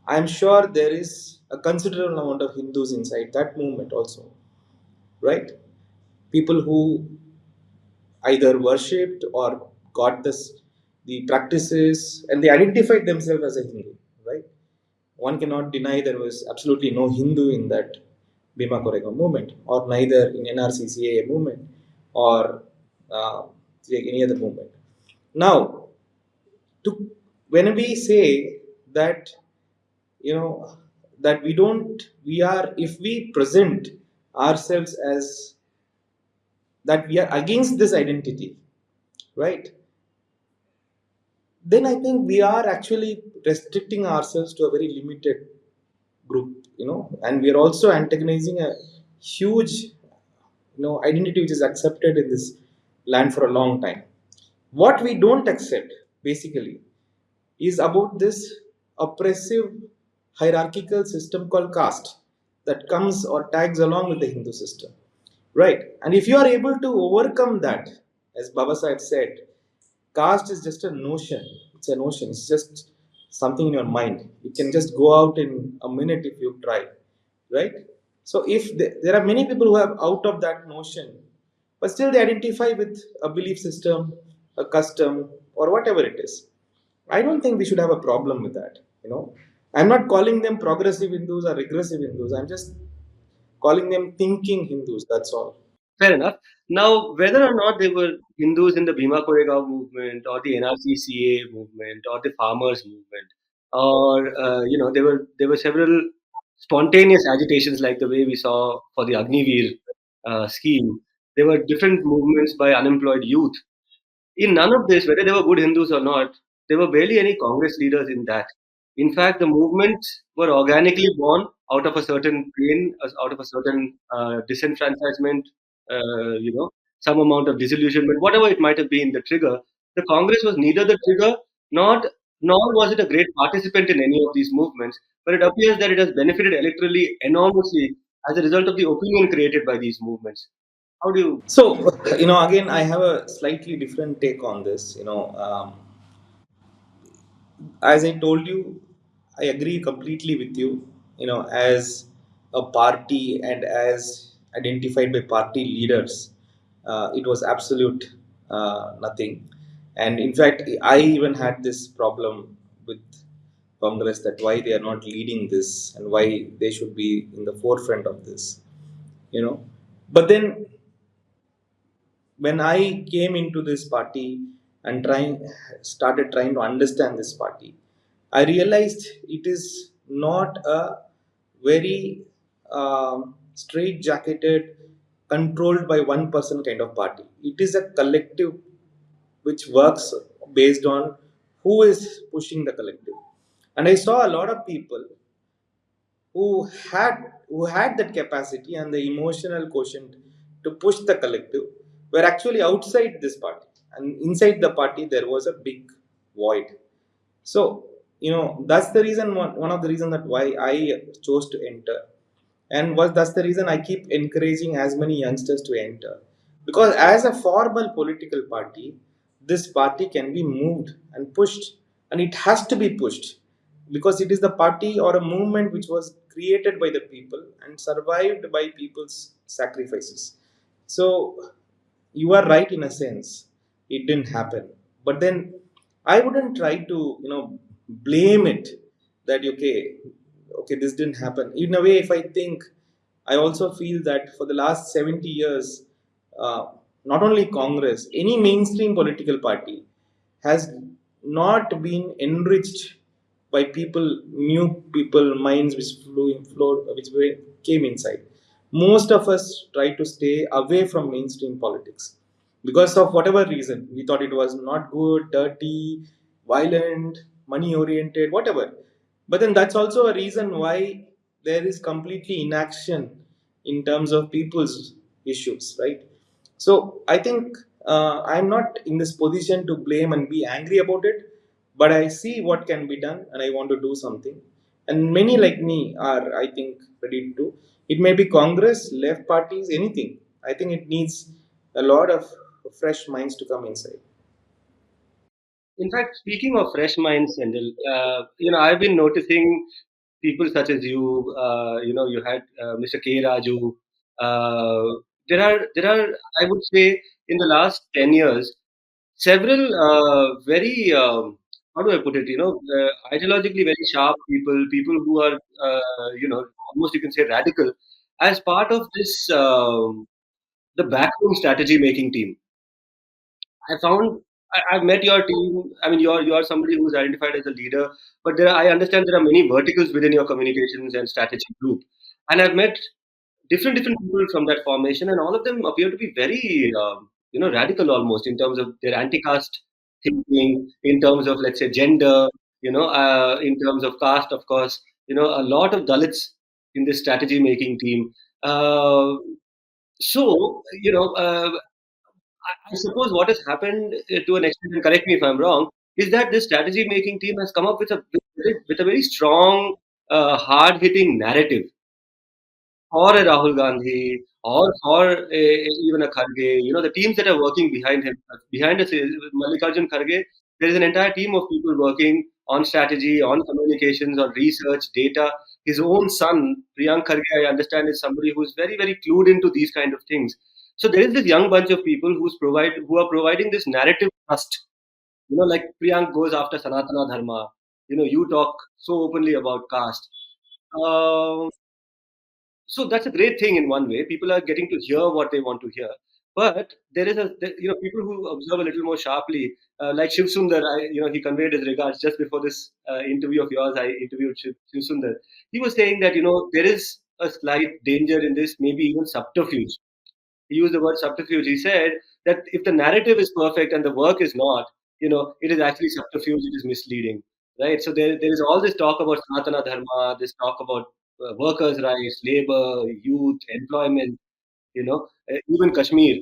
I'm sure there is a considerable amount of Hindus inside that movement also, right? People who either worshipped or got the practices and they identified themselves as a Hindu, right? One cannot deny there was absolutely no Hindu in that Bhima Koregaon movement, or neither in NRCCA movement or uh, any other movement. Now, to when we say that you know that we are if we present ourselves as that we are against this identity, right, then I think we are actually restricting ourselves to a very limited group, and we are also antagonizing a huge identity which is accepted in this land for a long time. What we don't accept basically is about this oppressive hierarchical system called caste that comes or tags along with the Hindu system, right? And if you are able to overcome that, as Baba Sahib said, caste is just a notion. It's a notion. It's just something in your mind. It can just go out in a minute if you try, right? So if there are many people who have out of that notion, but still they identify with a belief system, a custom, or whatever it is. I don't think we should have a problem with that. I'm not calling them progressive Hindus or regressive Hindus. I'm just calling them thinking Hindus. That's all. Fair enough. Now, whether or not they were Hindus in the Bhima Koregaon movement or the NRCCA movement or the farmers movement, or there were several spontaneous agitations like the way we saw for the Agniveer scheme. There were different movements by unemployed youth. In none of this, whether they were good Hindus or not, there were barely any Congress leaders in that. In fact, the movements were organically born out of a certain pain, out of a certain disenfranchisement, some amount of disillusionment, whatever it might have been, the trigger. The Congress was neither the trigger nor nor was it a great participant in any of these movements, but it appears that it has benefited electorally enormously as a result of the opinion created by these movements. How do you? So, again, I have a slightly different take on this. As I told you, I agree completely with you. As a party and as identified by party leaders, it was absolute nothing. And in fact, I even had this problem with Congress that why they are not leading this and why they should be in the forefront of this. But then when I came into this party and started trying to understand this party, I realized it is not a very straight-jacketed, controlled by one person kind of party. It is a collective which works based on who is pushing the collective. And I saw a lot of people who had that capacity and the emotional quotient to push the collective were actually outside this party, and inside the party there was a big void. So that's the reason, one of the reasons that why I chose to enter, and that's the reason I keep encouraging as many youngsters to enter, because as a formal political party, this party can be moved and pushed, and it has to be pushed because it is the party or a movement which was created by the people and survived by people's sacrifices. So you are right in a sense, it didn't happen, but then I wouldn't try to blame it that okay, this didn't happen. In a way, if I think I also feel that for the last 70 years, not only Congress, any mainstream political party has not been enriched by people, new people, minds which came inside. Most of us try to stay away from mainstream politics because of whatever reason. We thought it was not good, dirty, violent, money oriented, whatever. But then that's also a reason why there is completely inaction in terms of people's issues, right? So I think I'm not in this position to blame and be angry about it, but I see what can be done and I want to do something. And many like me are, I think, ready to do. It may be Congress, left parties, anything. I think it needs a lot of fresh minds to come inside. In fact, speaking of fresh minds, Senthil, I've been noticing people such as you. You had Mr. K. Raju. There are, I would say, in the last 10 years, several very how do I put it? Ideologically very sharp people who are almost you can say radical, as part of this the backroom strategy making team. I found I've met your team. I mean, you're somebody who's identified as a leader, but I understand there are many verticals within your communications and strategy group, and I've met different people from that formation, and all of them appear to be very radical almost in terms of their anti-caste thinking, in terms of let's say gender, in terms of caste, of course, a lot of Dalits in this strategy making team. Uh, so I suppose what has happened to an extent, and correct me if I'm wrong, is that this strategy making team has come up with a very strong, hard hitting narrative or a Rahul Gandhi or even a Kharge. The teams that are working behind him, behind us is Mallikarjun Kharge. There is an entire team of people working on strategy, on communications, on research, data. His own son, Priyank Kharge, I understand, is somebody who's very, very clued into these kind of things. So there is this young bunch of people who are providing this narrative trust. Like Priyank goes after Sanatana Dharma. You talk so openly about caste. Um, so that's a great thing in one way. People are getting to hear what they want to hear. But people who observe a little more sharply, like Shiv Sundar, he conveyed his regards just before this interview of yours. I interviewed Shiv Sundar. He was saying that there is a slight danger in this, maybe even subterfuge. He used the word subterfuge. He said that if the narrative is perfect and the work is not, it is actually subterfuge. It is misleading, right? So there is all this talk about Sanatana Dharma, this talk about workers' rights, labor, youth, employment, even Kashmir.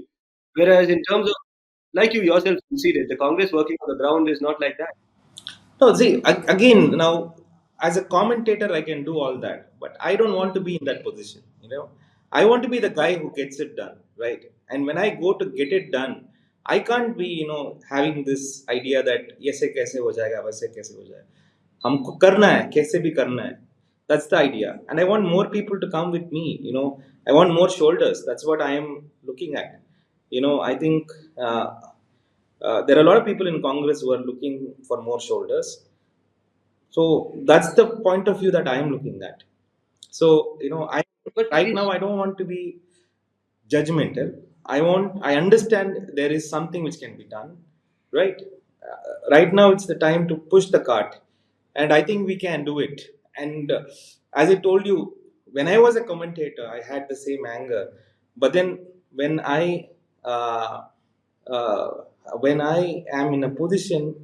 Whereas in terms of, like you yourself conceded, the Congress working on the ground is not like that. No, see, again, now, as a commentator, I can do all that, but I don't want to be in that position. I want to be the guy who gets it done, right? And when I go to get it done, I can't be, having this idea that ऐसे कैसे हो जाएगा, वैसे कैसे हो जाएगा. हमको करना है, कैसे भी करना है. That's the idea, and I want more people to come with me. I want more shoulders. That's what I am looking at. I think. There are a lot of people in Congress who are looking for more shoulders. So that's the point of view that I am looking at. So But right now I don't want to be judgmental. I understand there is something which can be done, right? Right now it's the time to push the cart, and I think we can do it. And as I told you, when I was a commentator, I had the same anger. But then when I uh, uh, when I am in a position,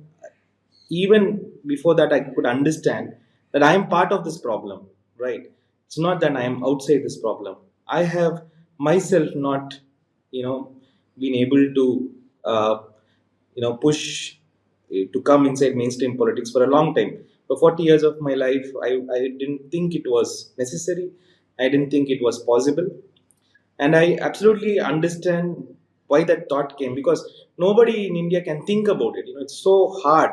even before that, I could understand that I am part of this problem, right? It's not that I am outside this problem. I have myself not, been able to, push to come inside mainstream politics for a long time. For 40 years of my life, I didn't think it was necessary. I didn't think it was possible, and I absolutely understand why that thought came, because nobody in India can think about it. It's so hard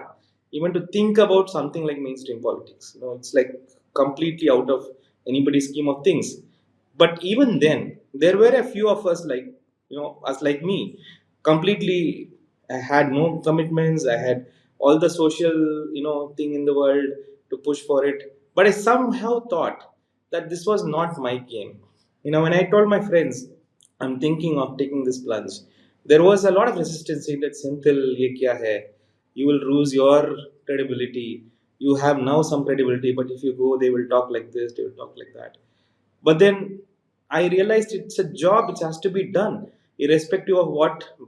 even to think about something like mainstream politics. It's like completely out of anybody's scheme of things. But even then, there were a few of us, like us, like me, completely. I had no commitments. I had all the social thing in the world to push for it, but I somehow thought that this was not my game. When I told my friends I'm thinking of taking this plunge, there was a lot of resistance saying that Senthil, ye kya hai? You will lose your credibility. You have now some credibility, but if you go, they will talk like this, they will talk like that. But then I realized it's a job which has to be done, irrespective of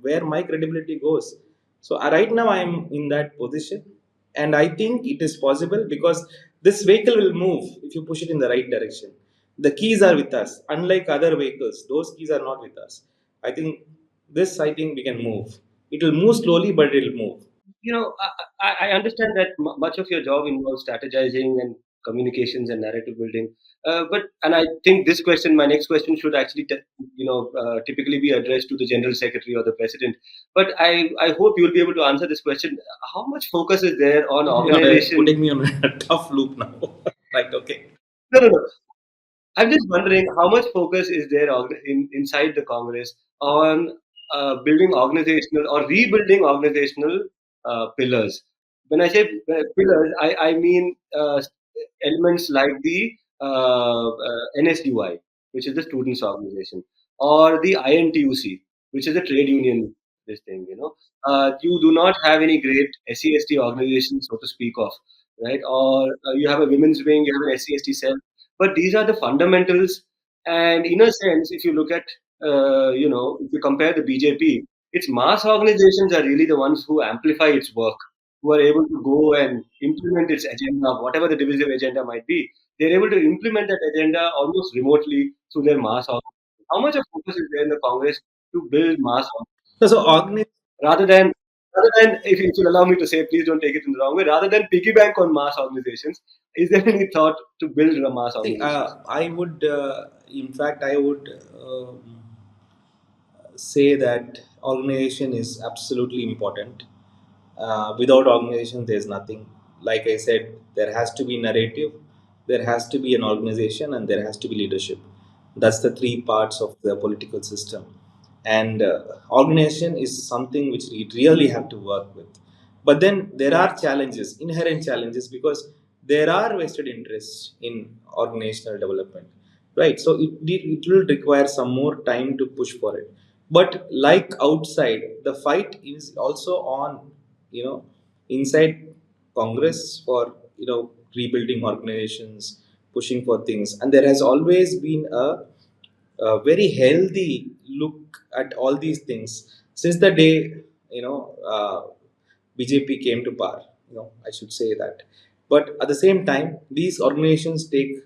where my credibility goes. So right now I am in that position, and I think it is possible because this vehicle will move if you push it in the right direction. The keys are with us, unlike other vehicles. Those keys are not with us. I think we can move. It will move slowly, but it will move. I understand that much of your job involves strategizing and communications and narrative building. And I think my next question should actually, typically be addressed to the general secretary or the president. But I hope you will be able to answer this question. How much focus is there on organization? Putting me on a tough loop now. Right? Okay. No, no, no. I'm just wondering how much focus is there inside the Congress on building organizational or rebuilding organizational pillars. When I say pillars, I mean elements like the NSUI, which is the students' organization, or the INTUC, which is the trade union. This thing, you do not have any great SC/ST organization, so to speak of, right? Or you have a women's wing, you have an SC/ST cell, but these are the fundamentals. And in a sense, if you look at, if you compare the BJP, its mass organizations are really the ones who amplify its work, who are able to go and implement its agenda, whatever the divisive agenda might be. They're able to implement that agenda almost remotely through their mass organizations. How much of focus is there in the Congress to build mass organizations? So organization. Rather than if you'll allow me to say, please don't take it in the wrong way, rather than piggyback on mass organizations, is there any thought to build a mass organizations? I would, in fact, I would say that organization is absolutely important. Without organization, there's nothing. Like I said, there has to be narrative, there has to be an organization, and there has to be leadership. That's the three parts of the political system. And organization is something which we really have to work with. But then there are challenges, inherent challenges, because there are vested interests in organizational development, right? So it will require some more time to push for it. But like outside, the fight is also on, inside Congress for, rebuilding organizations, pushing for things. And there has always been a very healthy look at all these things since the day, BJP came to power. I should say that. But at the same time, these organizations take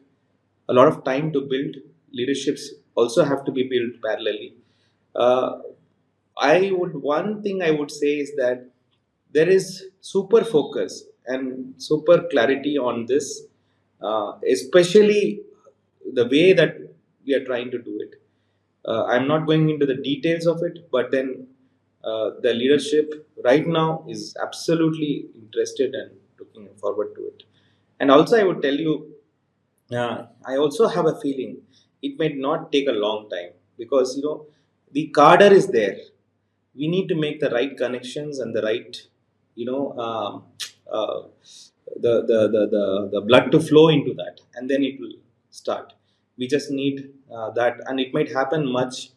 a lot of time to build. Leaderships also have to be built parallelly. Uh, one thing I would say is that there is super focus and super clarity on this, especially the way that we are trying to do it. I'm not going into the details of it, but then the leadership right now is absolutely interested and looking forward to it. And also, I would tell you, I also have a feeling it may not take a long time because the cadre is there. We need to make the right connections and the right, you know, uh, the blood to flow into that, and then it will start. We just need that, and it might happen much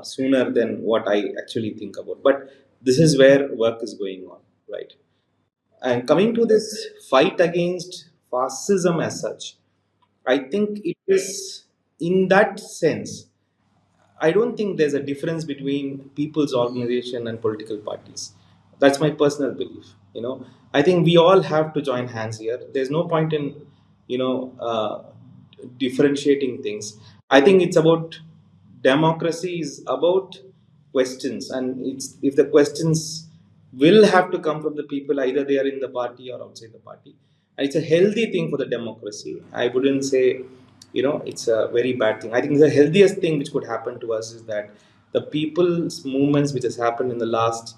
sooner than what I actually think about. But this is where work is going on, right? And coming to this fight against fascism as such, I think it is in that sense. I don't think there's a difference between people's organization and political parties. That's my personal belief. I think we all have to join hands here. There's no point in, you know, uh, differentiating things. I think it's about democracy is about questions, and it's if the questions will have to come from the people, either they are in the party or outside the party, and it's a healthy thing for the democracy. I wouldn't say it's a very bad thing. I think the healthiest thing which could happen to us is that the people's movements which has happened in the last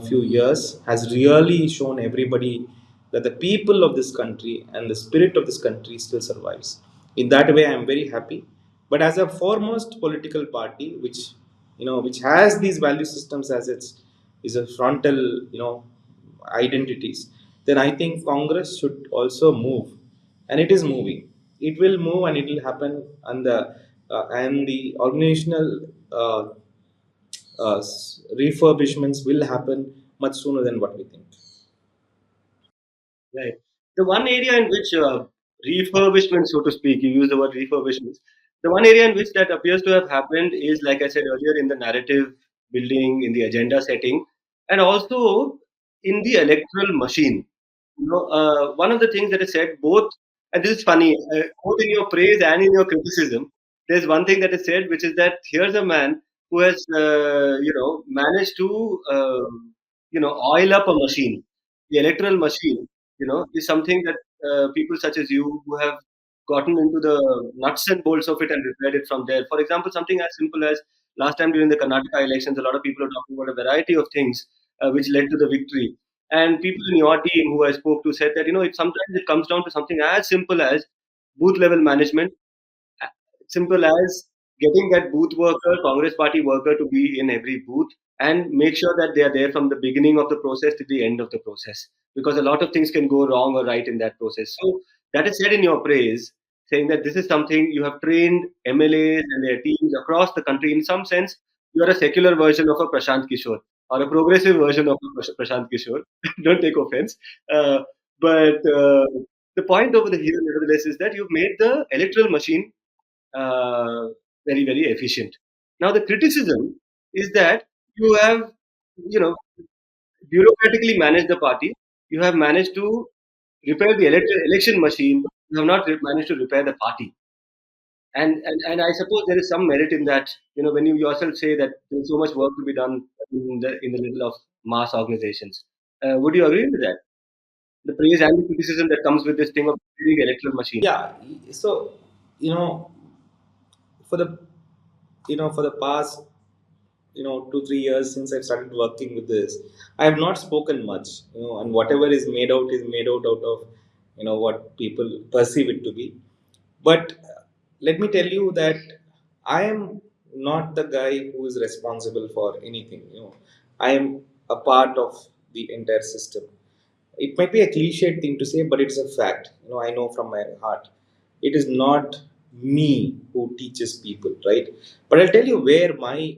few years has really shown everybody that the people of this country and the spirit of this country still survives. In that way, I am very happy. But as a foremost political party, which has these value systems as its is a frontal identities, then I think Congress should also move, and it is moving. It will move, and it will happen on the and the organizational refurbishments will happen much sooner than what we think. Right. The one area in which refurbishment, so to speak, you use the word refurbishment. The one area in which that appears to have happened is, like I said earlier, in the narrative building, in the agenda setting, and also in the electoral machine. One of the things that is said both, and this is funny, both in your praise and in your criticism, there's one thing that is said, which is that here's a man who has, managed to, oil up a machine. The electoral machine, is something that people such as you who have gotten into the nuts and bolts of it and repaired it from there. For example, something as simple as last time during the Karnataka elections, a lot of people are talking about a variety of things which led to the victory. And people in your team who I spoke to said that it sometimes it comes down to something as simple as booth level management, simple as getting that booth worker, Congress party worker to be in every booth and make sure that they are there from the beginning of the process to the end of the process. Because a lot of things can go wrong or right in that process. So that is said in your praise, saying that this is something you have trained MLAs and their teams across the country. In some sense, you are a secular version of a Prashant Kishore or a progressive version of a Prashant Kishore. Don't take offense. But the point over here, nevertheless, is that you've made the electoral machine uh, very, very efficient. Now, the criticism is that you have, you know, bureaucratically managed the party. You have managed to repair the election machine. You have not managed to repair the party. And I suppose there is some merit in that. When you yourself say that there's so much work to be done in the middle of mass organizations. Would you agree with that? The praise and the criticism that comes with this thing of the electoral machine. Yeah. So you know, for the for the past 2-3 years since I've started working with this, I have not spoken much. And whatever is made out of what people perceive it to be. But let me tell you that I am not the guy who is responsible for anything. I am a part of the entire system. It might be a cliched thing to say, but it's a fact. I know from my heart. It is not me who teaches people, right? But I'll tell you where my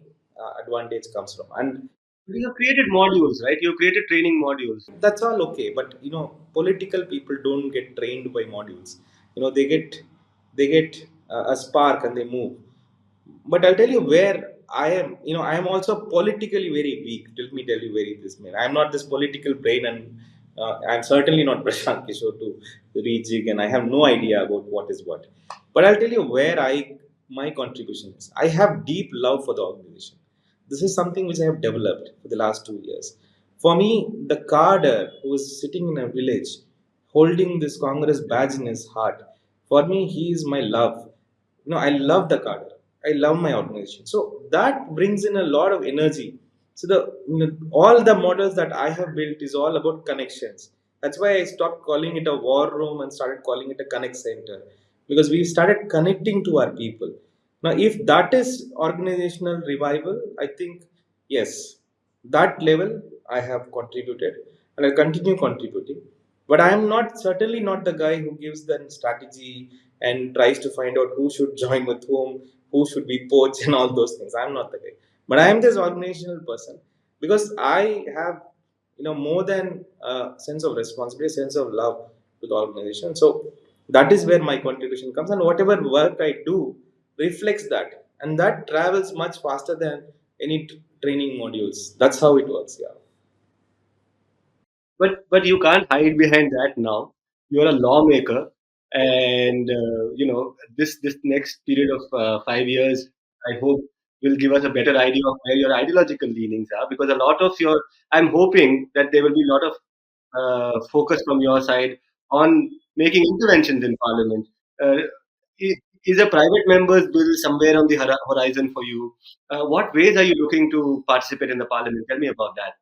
advantage comes from. And You have created modules, right? You have created training modules. that's all okay, but political people don't get trained by modules. They get a spark and they move. But I'll tell you where I am. I am also politically very weak. Let me tell you very this man. I am not this political brain, and I'm certainly not Prashant Kishore to rejig, and I have no idea about what is what. But I'll tell you where my contribution is. I have deep love for the organization. This is something which I have developed for the last 2 years. For me, the cadre who is sitting in a village holding this Congress badge in his heart, for me, he is my love. I love the cadre. I love my organization. So that brings in a lot of energy. So all the models that I have built is all about connections. That's why I stopped calling it a war room and started calling it a connect center, because we started connecting to our people. Now, if that is organizational revival, I think yes, that level I have contributed and I'll continue contributing. But I am not certainly not the guy who gives them strategy and tries to find out who should join with whom, who should be poached, and all those things. I'm not the guy. But I am this organizational person because I have more than a sense of responsibility, a sense of love to the organization. So that is where my contribution comes, and whatever work I do reflects that, and that travels much faster than any training modules. That's how it works. Yeah. But you can't hide behind that now. You're a lawmaker, and this next period of 5 years, I hope, will give us a better idea of where your ideological leanings are. Because a lot of I'm hoping that there will be a lot of focus from your side on making interventions in Parliament. Uh, is a private member's bill somewhere on the horizon for you? What ways are you looking to participate in the Parliament? Tell me about that.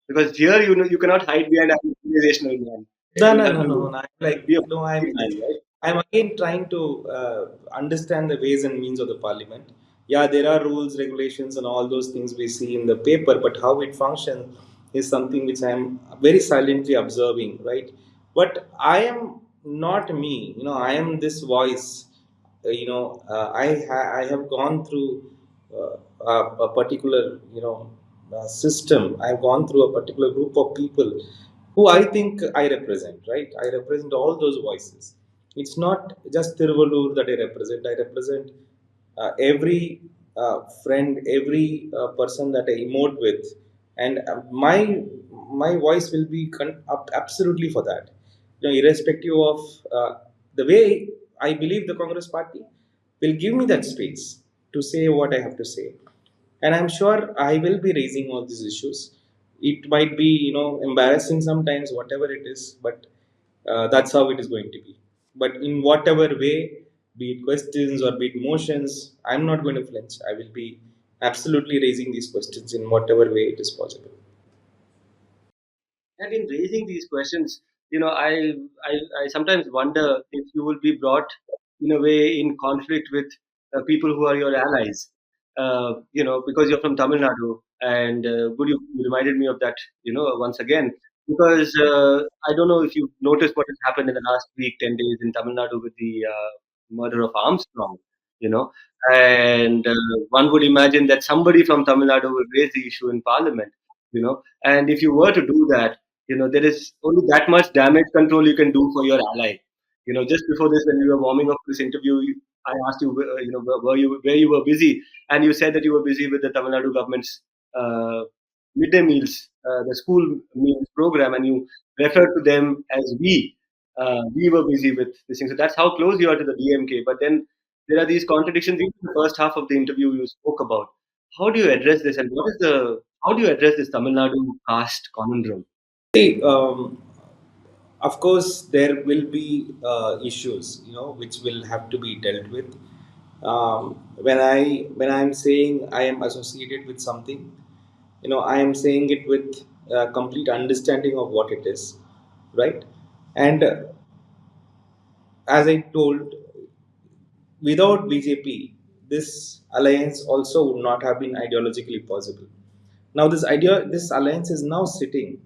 Because here, you cannot hide behind an organizational man. No, You no, have no, no, to no. I'm like, be a no, man, right? I'm again trying to understand the ways and means of the parliament. Yeah, there are rules, regulations, and all those things we see in the paper, but how it functions is something which I'm very silently observing, right? But I am not me. I am this voice. I have gone through a particular system. I've gone through a particular group of people who I think I represent. Right, I represent all those voices. It's not just Tiruvallur that I represent. I represent every friend, every person that I emote with, and my voice will be up absolutely for that. Irrespective of the way I believe the Congress Party will give me that space to say what I have to say, and I'm sure I will be raising all these issues. It might be embarrassing sometimes, whatever it is, but that's how it is going to be. But in whatever way, be it questions or be it motions, I'm not going to flinch. I will be absolutely raising these questions in whatever way it is possible. And in raising these questions, I sometimes wonder if you will be brought in a way in conflict with people who are your allies. Because you're from Tamil Nadu, and good, you reminded me of that. Once again, because I don't know if you've noticed what has happened in the last week, 10 days in Tamil Nadu with the murder of Armstrong. You know, and one would imagine that somebody from Tamil Nadu will raise the issue in Parliament. And if you were to do that, there is only that much damage control you can do for your ally. Just before this, when we were warming up this interview, I asked you, where you were busy, and you said that you were busy with the Tamil Nadu government's midday meals, the school meals program, and you referred to them as we. We were busy with this thing. So that's how close you are to the DMK. But then there are these contradictions in the first half of the interview you spoke about. How do you address this, and how do you address this Tamil Nadu caste conundrum? See, of course, there will be issues, which will have to be dealt with. When I'm saying I am associated with something, I am saying it with complete understanding of what it is, right? And as I told, without BJP, this alliance also would not have been ideologically possible. Now, this alliance is now sitting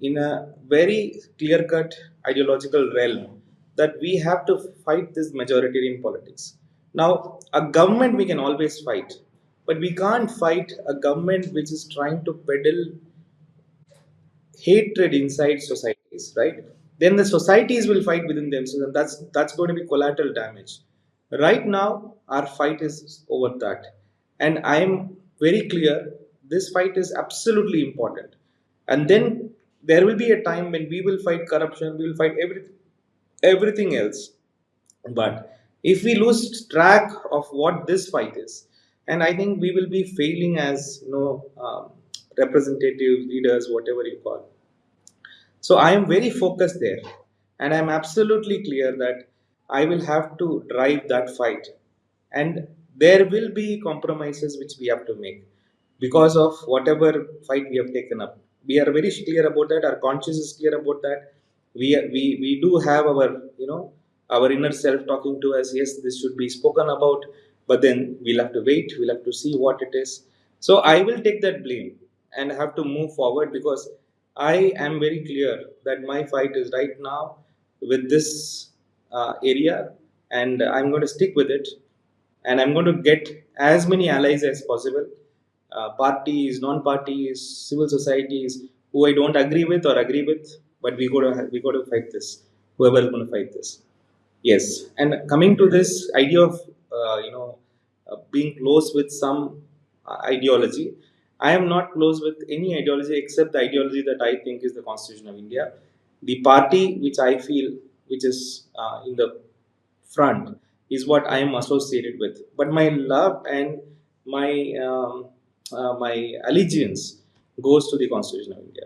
in a very clear-cut ideological realm that we have to fight this majoritarian politics. Now, a government we can always fight, but we can't fight a government which is trying to peddle hatred inside societies, right? Then the societies will fight within themselves, and that's going to be collateral damage. Right now, our fight is over that, and I am very clear. This fight is absolutely important, and then there will be a time when we will fight corruption, we will fight everything else. But if we lose track of what this fight is, and I think we will be failing as representative leaders, whatever you call. So I am very focused there, and I am absolutely clear that I will have to drive that fight, and there will be compromises which we have to make because of whatever fight we have taken up. We are very clear about that. Our conscience is clear about that. We do have our our inner self talking to us. Yes, this should be spoken about, but then we'll have to wait. We'll have to see what it is. So I will take that blame and have to move forward because I am very clear that my fight is right now with this area, and I'm going to stick with it, and I'm going to get as many allies as possible, parties, non-parties, civil societies who I don't agree with or agree with, but we got to fight this. Whoever is going to fight this, yes. And coming to this idea of being close with some ideology, I am not close with any ideology except the ideology that I think is the Constitution of India. The party which I feel, which is in the front, is what I am associated with. But my love and my allegiance goes to the Constitution of India.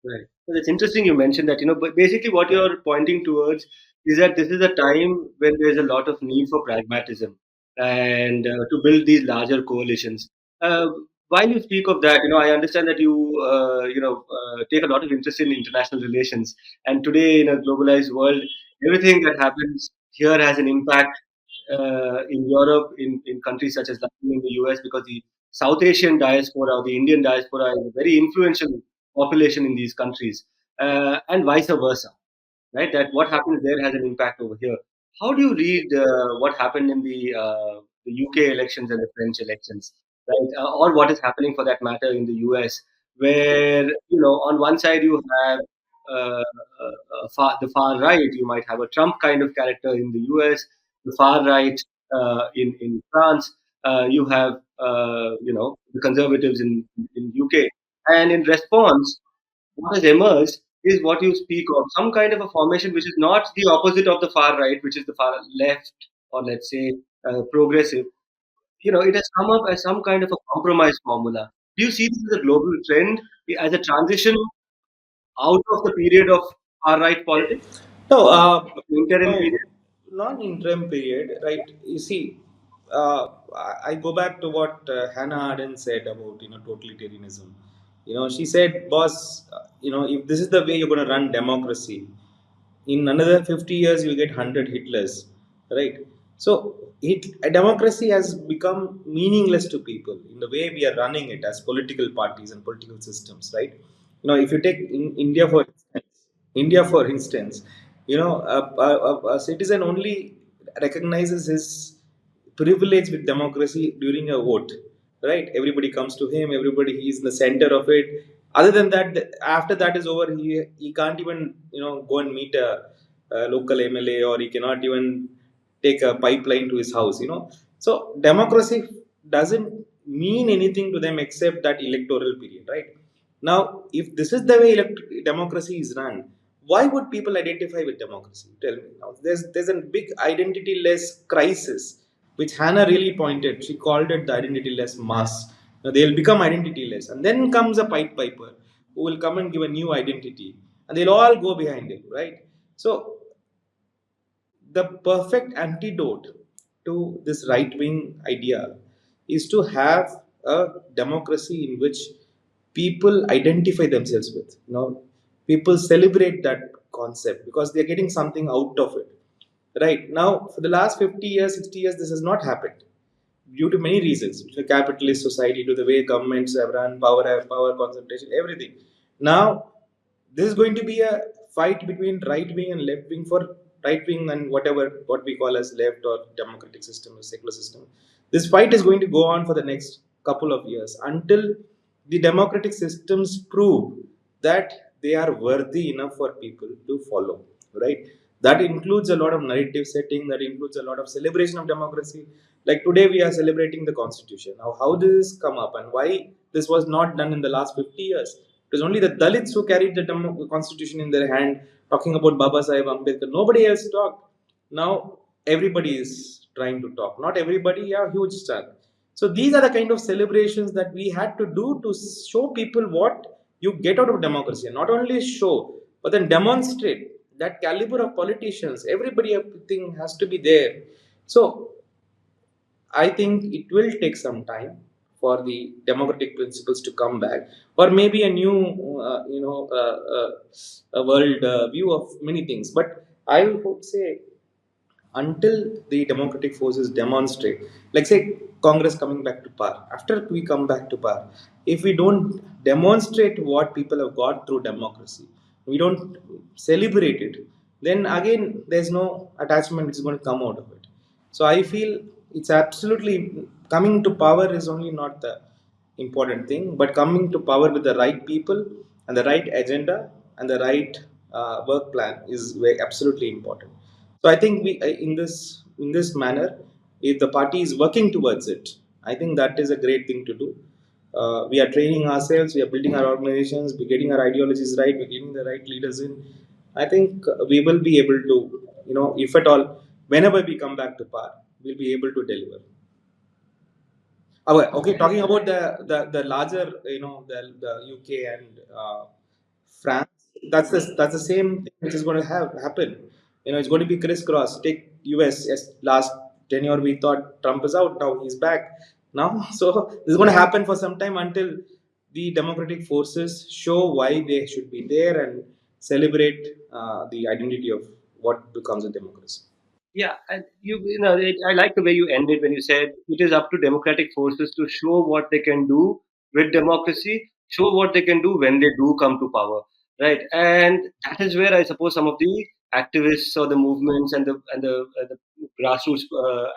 Right. So it's interesting you mentioned that, but basically what you're pointing towards is that this is a time when there's a lot of need for pragmatism and to build these larger coalitions. Uh, while you speak of that, I understand that you take a lot of interest in international relations. And today in a globalized world, everything that happens here has an impact in Europe, in countries such as London, in the US, because the South Asian diaspora, the Indian diaspora is a very influential population in these countries, and vice versa, right? That what happens there has an impact over here. how do you read what happened in the UK elections and the French elections, right? Or what is happening for that matter in the US, where on one side you have the far right. You might have a Trump kind of character in the US, the far right in France. You have the conservatives in UK, and in response, what has emerged is what you speak of, some kind of a formation which is not the opposite of the far right, which is the far left, or let's say progressive. It has come up as some kind of a compromise formula. Do you see this as a global trend, as a transition out of the period of far right politics, No, interim no, period? not interim period, right? You see, I go back to what Hannah Arendt said about totalitarianism. She said, "Boss, if this is the way you're going to run democracy, in another 50 years you get 100 Hitlers, right?" So a democracy has become meaningless to people in the way we are running it as political parties and political systems, right? If you take in India for instance, a citizen only recognizes his privilege with democracy during a vote, right? Everybody comes to him, everybody, he's in the center of it. Other than that, after that is over, he can't even go and meet a local MLA, or he cannot even take a pipeline to his house. So democracy doesn't mean anything to them except that electoral period, right? Now, if this is the way democracy is run, why would people identify with democracy? Tell me. Now, there's a big identity-less crisis, which Hannah really pointed. She called it the identity-less mass. Now, they'll become identity-less, and then comes a Pied Piper who will come and give a new identity, and they'll all go behind him, right? So the perfect antidote to this right wing idea is to have a democracy in which people identify themselves with. People celebrate that concept because they're getting something out of it. Right now, for the last 50 years, 60 years, this has not happened due to many reasons, to the capitalist society, to the way governments have power concentration, everything. Now, this is going to be a fight between right wing and left wing, for right wing and whatever what we call as left or democratic system or secular system. This fight is going to go on for the next couple of years until the democratic systems prove that they are worthy enough for people to follow, right? That includes a lot of narrative setting, that includes a lot of celebration of democracy. Like today we are celebrating the constitution. Now, how did this come up and why this was not done in the last 50 years? It was only the Dalits who carried the constitution in their hand, talking about Baba Sahib Ambedkar. Nobody else talked. Now everybody is trying to talk. Not everybody, yeah, huge chunk. So these are the kind of celebrations that we had to do to show people what you get out of democracy, and not only show, but then demonstrate that caliber of politicians. Everybody, everything has to be there. So I think it will take some time for the democratic principles to come back, or maybe a new, a world view of many things. But I would say, until the democratic forces demonstrate, like say Congress coming back to power, after we come back to power, if we don't demonstrate what people have got through democracy, we don't celebrate it, then again there's no attachment which is going to come out of it. So I feel it's absolutely, coming to power is only not the important thing, but coming to power with the right people and the right agenda and the right work plan is absolutely important. So I think in this manner, if the party is working towards it, I think that is a great thing to do. We are training ourselves, we are building our organizations, we're getting our ideologies right, we're getting the right leaders in. I think we will be able to, if at all, whenever we come back to power, we'll be able to deliver. Okay, talking about the larger, the UK and France, that's the same thing which is going to happen. It's going to be crisscross. Take US. Yes, last tenure we thought Trump is out. Now he's back. Now, so this is going to happen for some time until the democratic forces show why they should be there and celebrate the identity of what becomes a democracy. Yeah, and I like the way you ended when you said it is up to democratic forces to show what they can do with democracy, show what they can do when they do come to power, right? And that is where I suppose some of the activists or the movements and the grassroots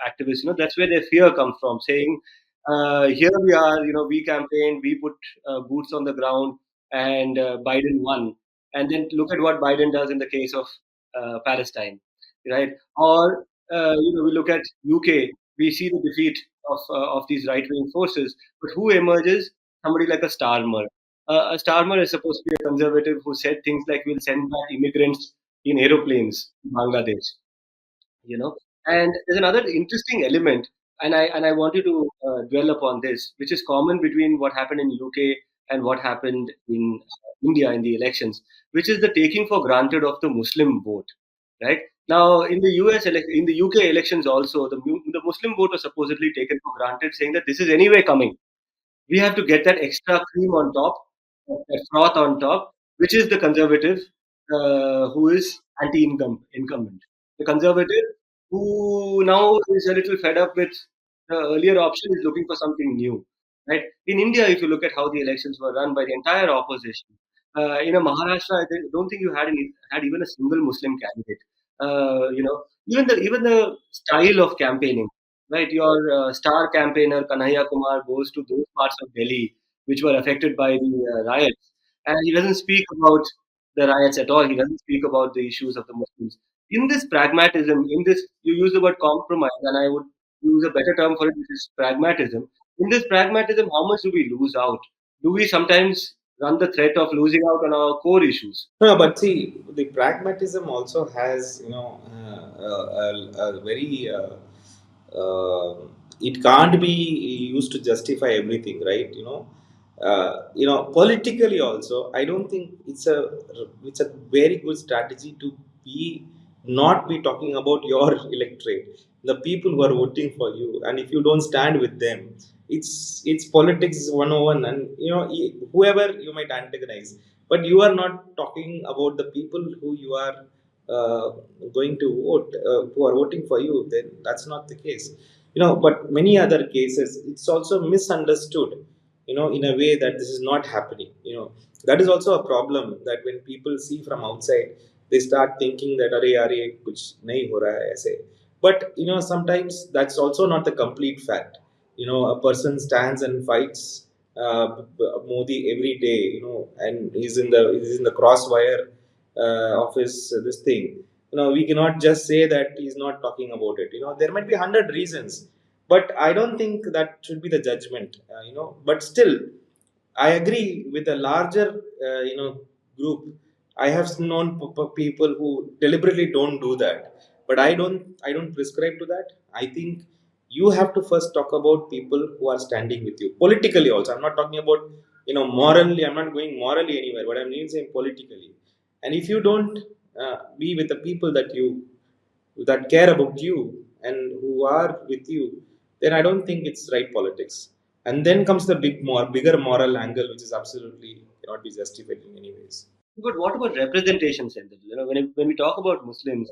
activists, that's where their fear comes from, saying, here we are, we campaigned, we put boots on the ground, and Biden won. And then look at what Biden does in the case of Palestine, right? Or we look at UK, we see the defeat of these right wing forces, but who emerges? Somebody like a Starmer. A Starmer is supposed to be a conservative who said things like, "We'll send back immigrants in aeroplanes to Bangladesh." you know and there's another interesting element, and I want you to dwell upon this, which is common between what happened in UK and what happened in India in the elections, which is the taking for granted of the Muslim vote. Right now, in the in the UK elections also, the Muslim vote was supposedly taken for granted, saying that this is anyway coming. We have to get that extra cream on top, that froth on top, which is the conservative who is anti-incumbent. The conservative who now is a little fed up with the earlier option, is looking for something new. Right? In India, if you look at how the elections were run by the entire opposition, in a Maharashtra, I don't think you had even a single Muslim candidate. Even the style of campaigning, right? Your star campaigner Kanhaiya Kumar goes to those parts of Delhi which were affected by the riots, and he doesn't speak about the riots at all. He doesn't speak about the issues of the Muslims. In this pragmatism, in this, you use the word compromise, and I would use a better term for it, which is pragmatism. In this pragmatism, how much do we lose out? Do we sometimes run the threat of losing out on our core issues? No, but see, the pragmatism also has, a very, it can't be used to justify everything, right? Politically also, I don't think it's a very good strategy to be not be talking about your electorate, the people who are voting for you, and if you don't stand with them, it's politics 101, and whoever you might antagonize, but you are not talking about the people who you are uh, going to vote, who are voting for you. Then that's not the case. But many other cases, it's also misunderstood, in a way that this is not happening. That is also a problem, that when people see from outside, they start thinking that are kuch nahi ho raha hai aise. But sometimes that's also not the complete fact. A person stands and fights Modi every day, and he's in the crossfire of his this thing. We cannot just say that he's not talking about it. There might be 100 reasons, but I don't think that should be the judgment. But still, I agree with a larger group. I have known people who deliberately don't do that, but I don't prescribe to that. I think you have to first talk about people who are standing with you politically also. I'm not talking about morally. I'm not going morally anywhere, but I'm even saying politically. And if you don't be with the people that care about you and who are with you, then I don't think it's right politics. And then comes the bigger moral angle, which is absolutely cannot be justified in any ways. But what about representation, Senthil? When we talk about Muslims,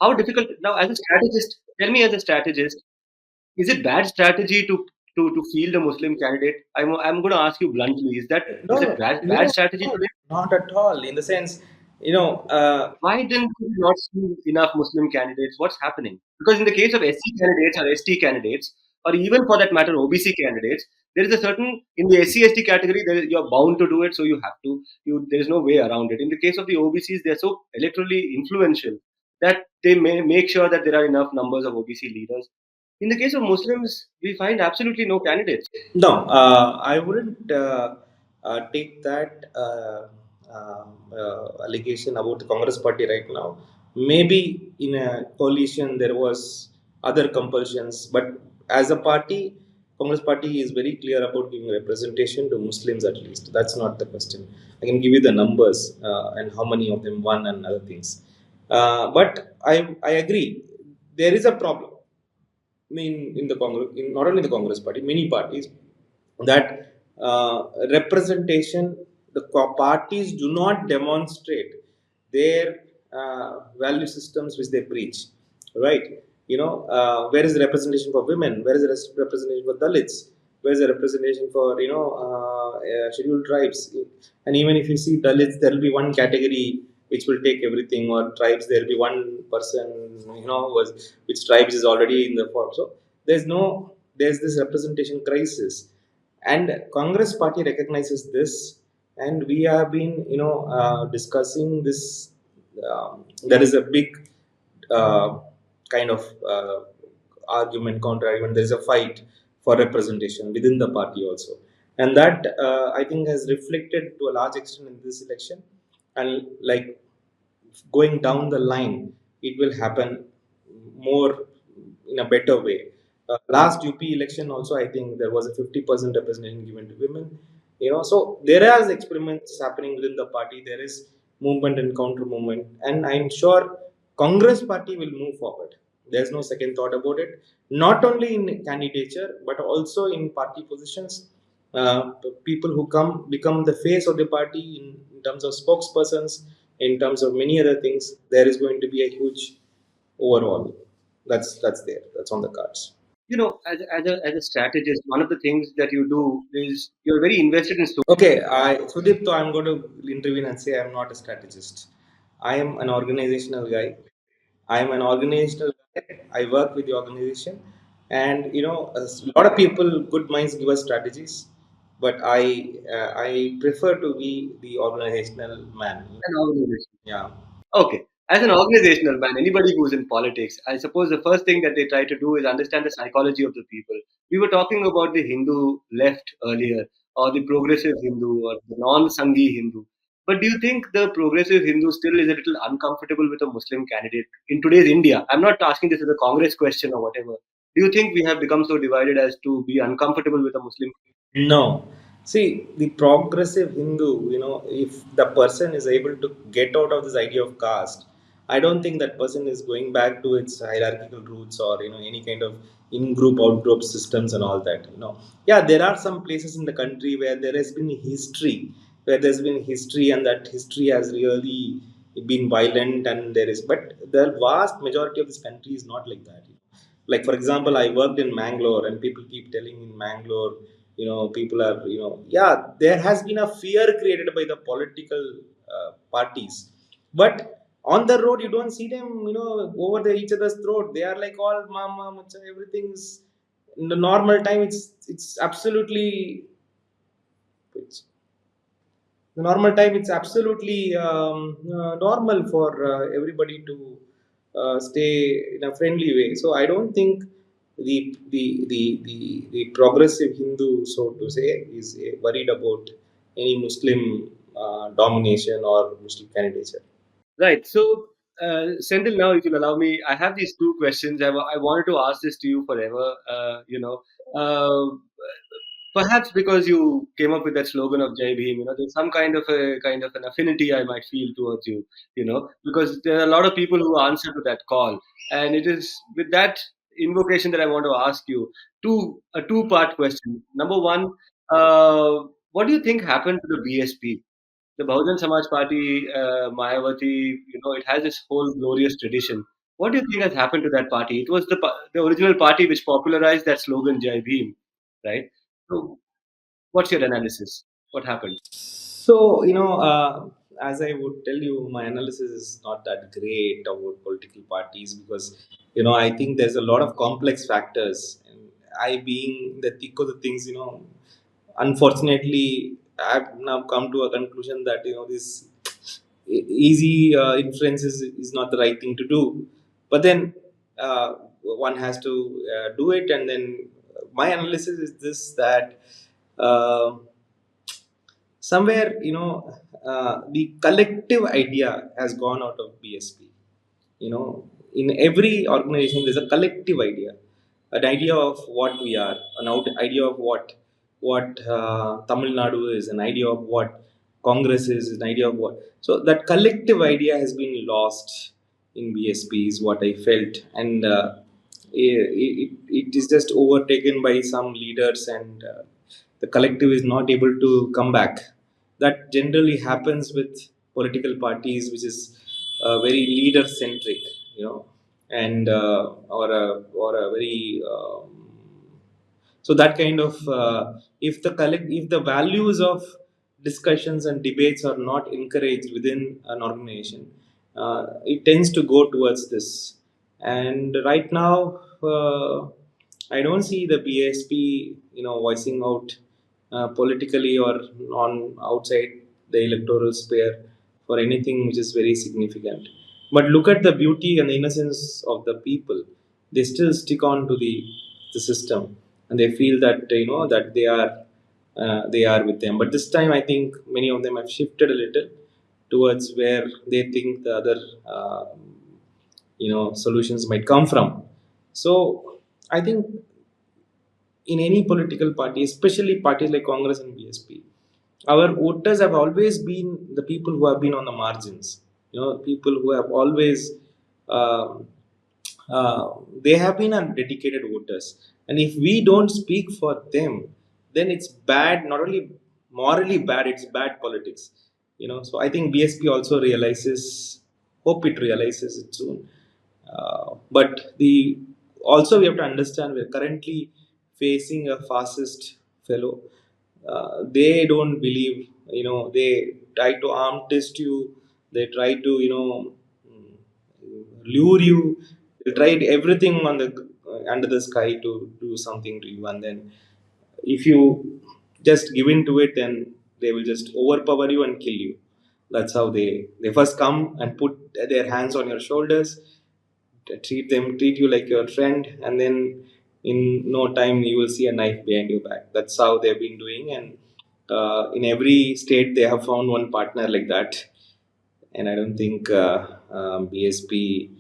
how difficult now as a strategist? Tell me, as a strategist, is it bad strategy to field a Muslim candidate? I'm going to ask you bluntly: No, is it no, bad strategy no, today? not at all. In the sense, Why didn't we not see enough Muslim candidates? What's happening? Because in the case of SC candidates or ST candidates, or even for that matter OBC candidates, there is a certain, in the SC ST category, you're bound to do it, so you have to. There is no way around it. In the case of the OBCs, they're so electorally influential that they may make sure that there are enough numbers of OBC leaders. In the case of Muslims, we find absolutely no candidates. no, I wouldn't take that allegation about the Congress party right now. Maybe in a coalition there was other compulsions, but as a party, Congress party is very clear about giving representation to Muslims at least. That's not the question. I can give you the numbers and how many of them won and other things. But I agree, there is a problem. I mean, in the Congress, not only the Congress party, many parties, that representation, the parties do not demonstrate their value systems which they preach, right? Where is the representation for women? Where is the representation for Dalits? Where is the representation for scheduled tribes? And even if you see Dalits, there will be one category which will take everything, or tribes there will be one person, which tribes is already in the form. So there's this representation crisis, and Congress party recognizes this, and we have been discussing this. There is a big kind of argument, counter argument. There is a fight for representation within the party also, and that I think has reflected to a large extent in this election, and like going down the line, it will happen more in a better way. Last UP election also, I think there was a 50% representation given to women. So there are experiments happening within the party. There is movement and counter movement, and I'm sure Congress party will move forward. There's no second thought about it. Not only in candidature, but also in party positions. People who become the face of the party in terms of spokespersons, in terms of many other things. There is going to be a huge overall. That's there. That's on the cards. As a strategist, one of the things that you do is you're very invested in Okay, Sudipto, I'm going to intervene and say I'm not a strategist. I am an organizational guy. I am an organizational guy. I work with the organization, and a lot of people, good minds, give us strategies, but I prefer to be the organizational man. an organization. Yeah. Okay. As an organizational man, anybody who's in politics, I suppose the first thing that they try to do is understand the psychology of the people. We were talking about the Hindu left earlier, or the progressive Hindu, or the non-Sanghi Hindu. But do you think the progressive Hindu still is a little uncomfortable with a Muslim candidate in today's India? I'm not asking this as a Congress question or whatever. Do you think we have become so divided as to be uncomfortable with a Muslim? No. See, the progressive Hindu, if the person is able to get out of this idea of caste, I don't think that person is going back to its hierarchical roots, or any kind of in-group, out-group systems and all that. Yeah, there are some places in the country where there has been history, and that history has really been violent, and but the vast majority of this country is not like that. Like, for example, I worked in Mangalore, and people keep telling in Mangalore, people are, yeah, there has been a fear created by the political parties, but on the road you don't see them, over each other's throat. They are like all mama macha, everything's in the normal time. It's absolutely, the normal time, it's absolutely normal for everybody to stay in a friendly way. So I don't think the progressive Hindu, so to say, is worried about any Muslim domination or Muslim candidature. Right. So, Senthil, now, if you'll allow me, I have these two questions. I wanted to ask this to you forever. Uh, perhaps because you came up with that slogan of Jai Bhim, there's some kind of an affinity I might feel towards you, because there are a lot of people who answer to that call, and it is with that invocation that I want to ask you a two-part question. Number one, what do you think happened to the BSP? The Bahujan Samaj Party, Mayawati, it has this whole glorious tradition. What do you think has happened to that party? It was the original party which popularized that slogan Jai Bhim, right? So, what's your analysis? What happened? So, as I would tell you, my analysis is not that great about political parties, because, I think there's a lot of complex factors. And I, being the thick of the things, unfortunately, I've now come to a conclusion that, this easy inference is not the right thing to do. But then one has to do it. And then my analysis is this, that. Uh, Somewhere, the collective idea has gone out of BSP. In every organization there's a collective idea, an idea of what we are, idea of what Tamil Nadu is, an idea of what Congress is an idea of what. So that collective idea has been lost in BSP, is what I felt. And it is just overtaken by some leaders, and the collective is not able to come back. That generally happens with political parties, which is very leader centric, and or a very so that kind of if the values of discussions and debates are not encouraged within an organization, it tends to go towards this. And right now, I don't see the BSP, voicing out politically or on outside the electoral sphere for anything which is very significant. But look at the beauty and the innocence of the people. They still stick on to the system, and they feel that that they are with them. But this time, I think many of them have shifted a little towards where they think the other solutions might come from. So I think in any political party, especially parties like Congress and BSP, our voters have always been the people who have been on the margins. People who have always uh, they have been our dedicated voters, and if we don't speak for them, then it's bad. Not only morally bad, it's bad politics. So I think BSP also realizes. Hope it realizes it soon. But the also we have to understand we're currently facing a fascist fellow. They don't believe. They try to arm test you. They try to lure you. They tried everything on the under the sky to do something to you, and then if you just give in to it, then they will just overpower you and kill you. That's how they first come and put their hands on your shoulders, treat you like your friend, and then in no time you will see a knife behind your back. That's how they've been doing, and in every state they have found one partner like that. And I don't think BSP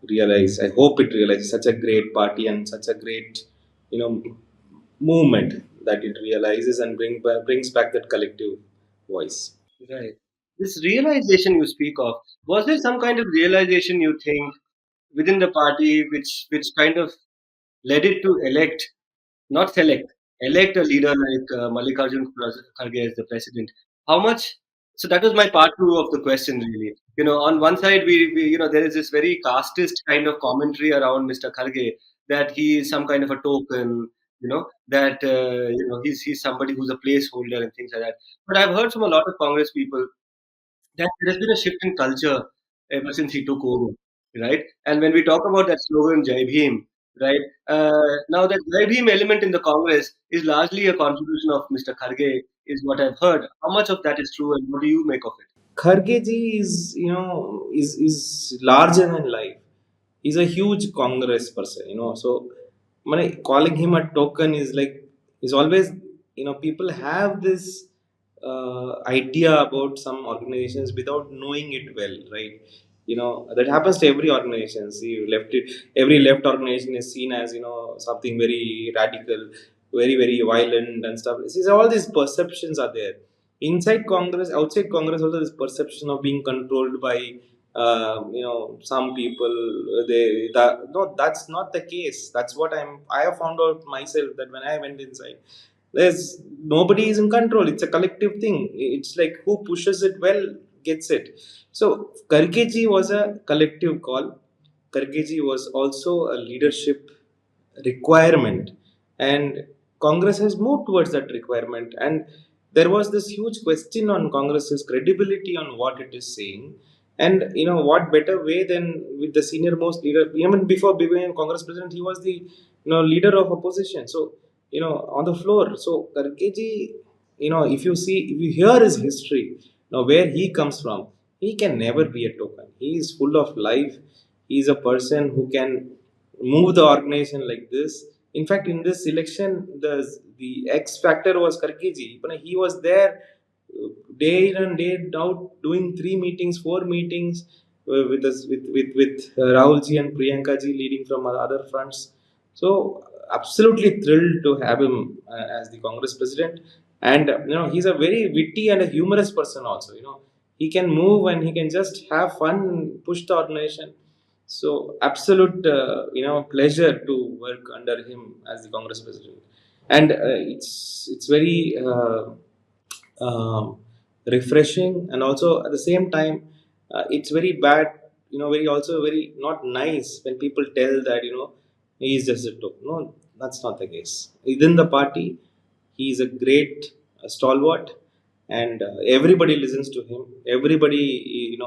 realize. I hope it realizes such a great party and such a great you know movement, that it realizes and brings back that collective voice. Right. This realization you speak of, was there some kind of realization you think within the party which kind of led it to elect, not select, elect a leader like Mallikarjun Kharge as the president? How much? So that was my part two of the question, really. On one side, we there is this very casteist kind of commentary around Mr. Kharge, that he is some kind of a token, that he's somebody who's a placeholder and things like that. But I've heard from a lot of Congress people that there has been a shift in culture ever since he took over, right? And when we talk about that slogan, Jai Bhim, right? Now that Jai Bhim element in the Congress is largely a contribution of Mr. Kharge, is what I've heard. How much of that is true, and what do you make of it? Kharge ji is larger than life. He's a huge Congress person. So, calling him a token is like is always people have this idea about some organizations without knowing it well, right? That happens to every organization. See, every left organization is seen as something very radical, very very violent and stuff. See, all these perceptions are there inside Congress, outside Congress. Also, this perception of being controlled by some people. No, that's not the case. That's what I have found out myself, that when I went inside, there's nobody is in control. It's a collective thing. It's like who pushes it well gets it. So Karkeji was a collective call. Karkeji was also a leadership requirement, and Congress has moved towards that requirement. And there was this huge question on Congress's credibility on what it is saying. And what better way than with the senior most leader? Even before becoming Congress president, he was the leader of opposition. So on the floor. So Karkeji, if you hear his history, where he comes from, he can never be a token. He is full of life. He is a person who can move the organization like this. In fact, in this election, the X factor was Karkeji. He was there day in and day out, doing 3 meetings, 4 meetings with us, with Rahul ji and Priyanka ji leading from other fronts. So absolutely thrilled to have him as the Congress president. And he's a very witty and a humorous person also. He can move and he can just have fun and push the organization. So absolute pleasure to work under him as the Congress president. And it's very refreshing, and also at the same time it's very bad, very also very not nice when people tell that he is just a token. No, that's not the case. Within the party, he is a great stalwart, and everybody listens to him. Everybody,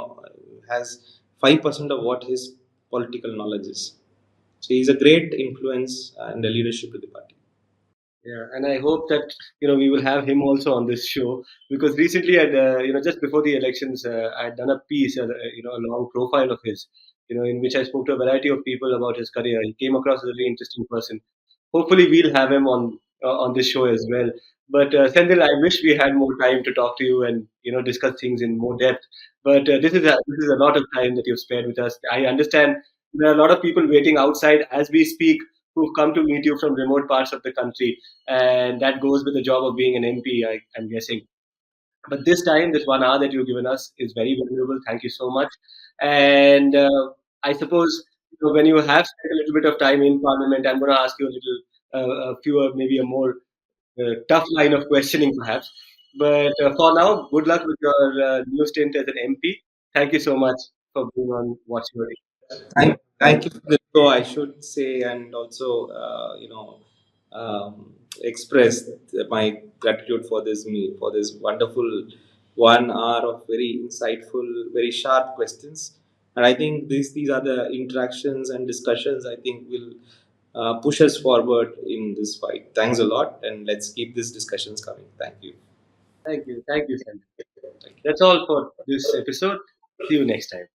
has 5% of what his political knowledge is. So he's a great influence and a leadership to the party. Yeah, and I hope that we will have him also on this show, because recently, just before the elections, I had done a piece, a long profile of his, in which I spoke to a variety of people about his career. He came across as a really interesting person. Hopefully, we'll have him on this show as well. But Sendil, I wish we had more time to talk to you and discuss things in more depth. But this is a lot of time that you've spared with us. I understand there are a lot of people waiting outside as we speak who've come to meet you from remote parts of the country, and that goes with the job of being an MP, I'm guessing. But this time, this 1 hour that you've given us is very valuable. Thank you so much. And I suppose when you have spent a little bit of time in Parliament, I'm going to ask you a few, maybe a more tough line of questioning, perhaps. But for now, good luck with your new stint as an MP. Thank you so much for being on What's Your Name. Thank you for the show, I should say, and also, express my gratitude for for this wonderful 1 hour of very insightful, very sharp questions. And I think these are the interactions and discussions I think will push us forward in this fight. Thanks a lot, and let's keep these discussions coming. Thank you. Thank you. Thank you, Sam. That's all for this episode. See you next time.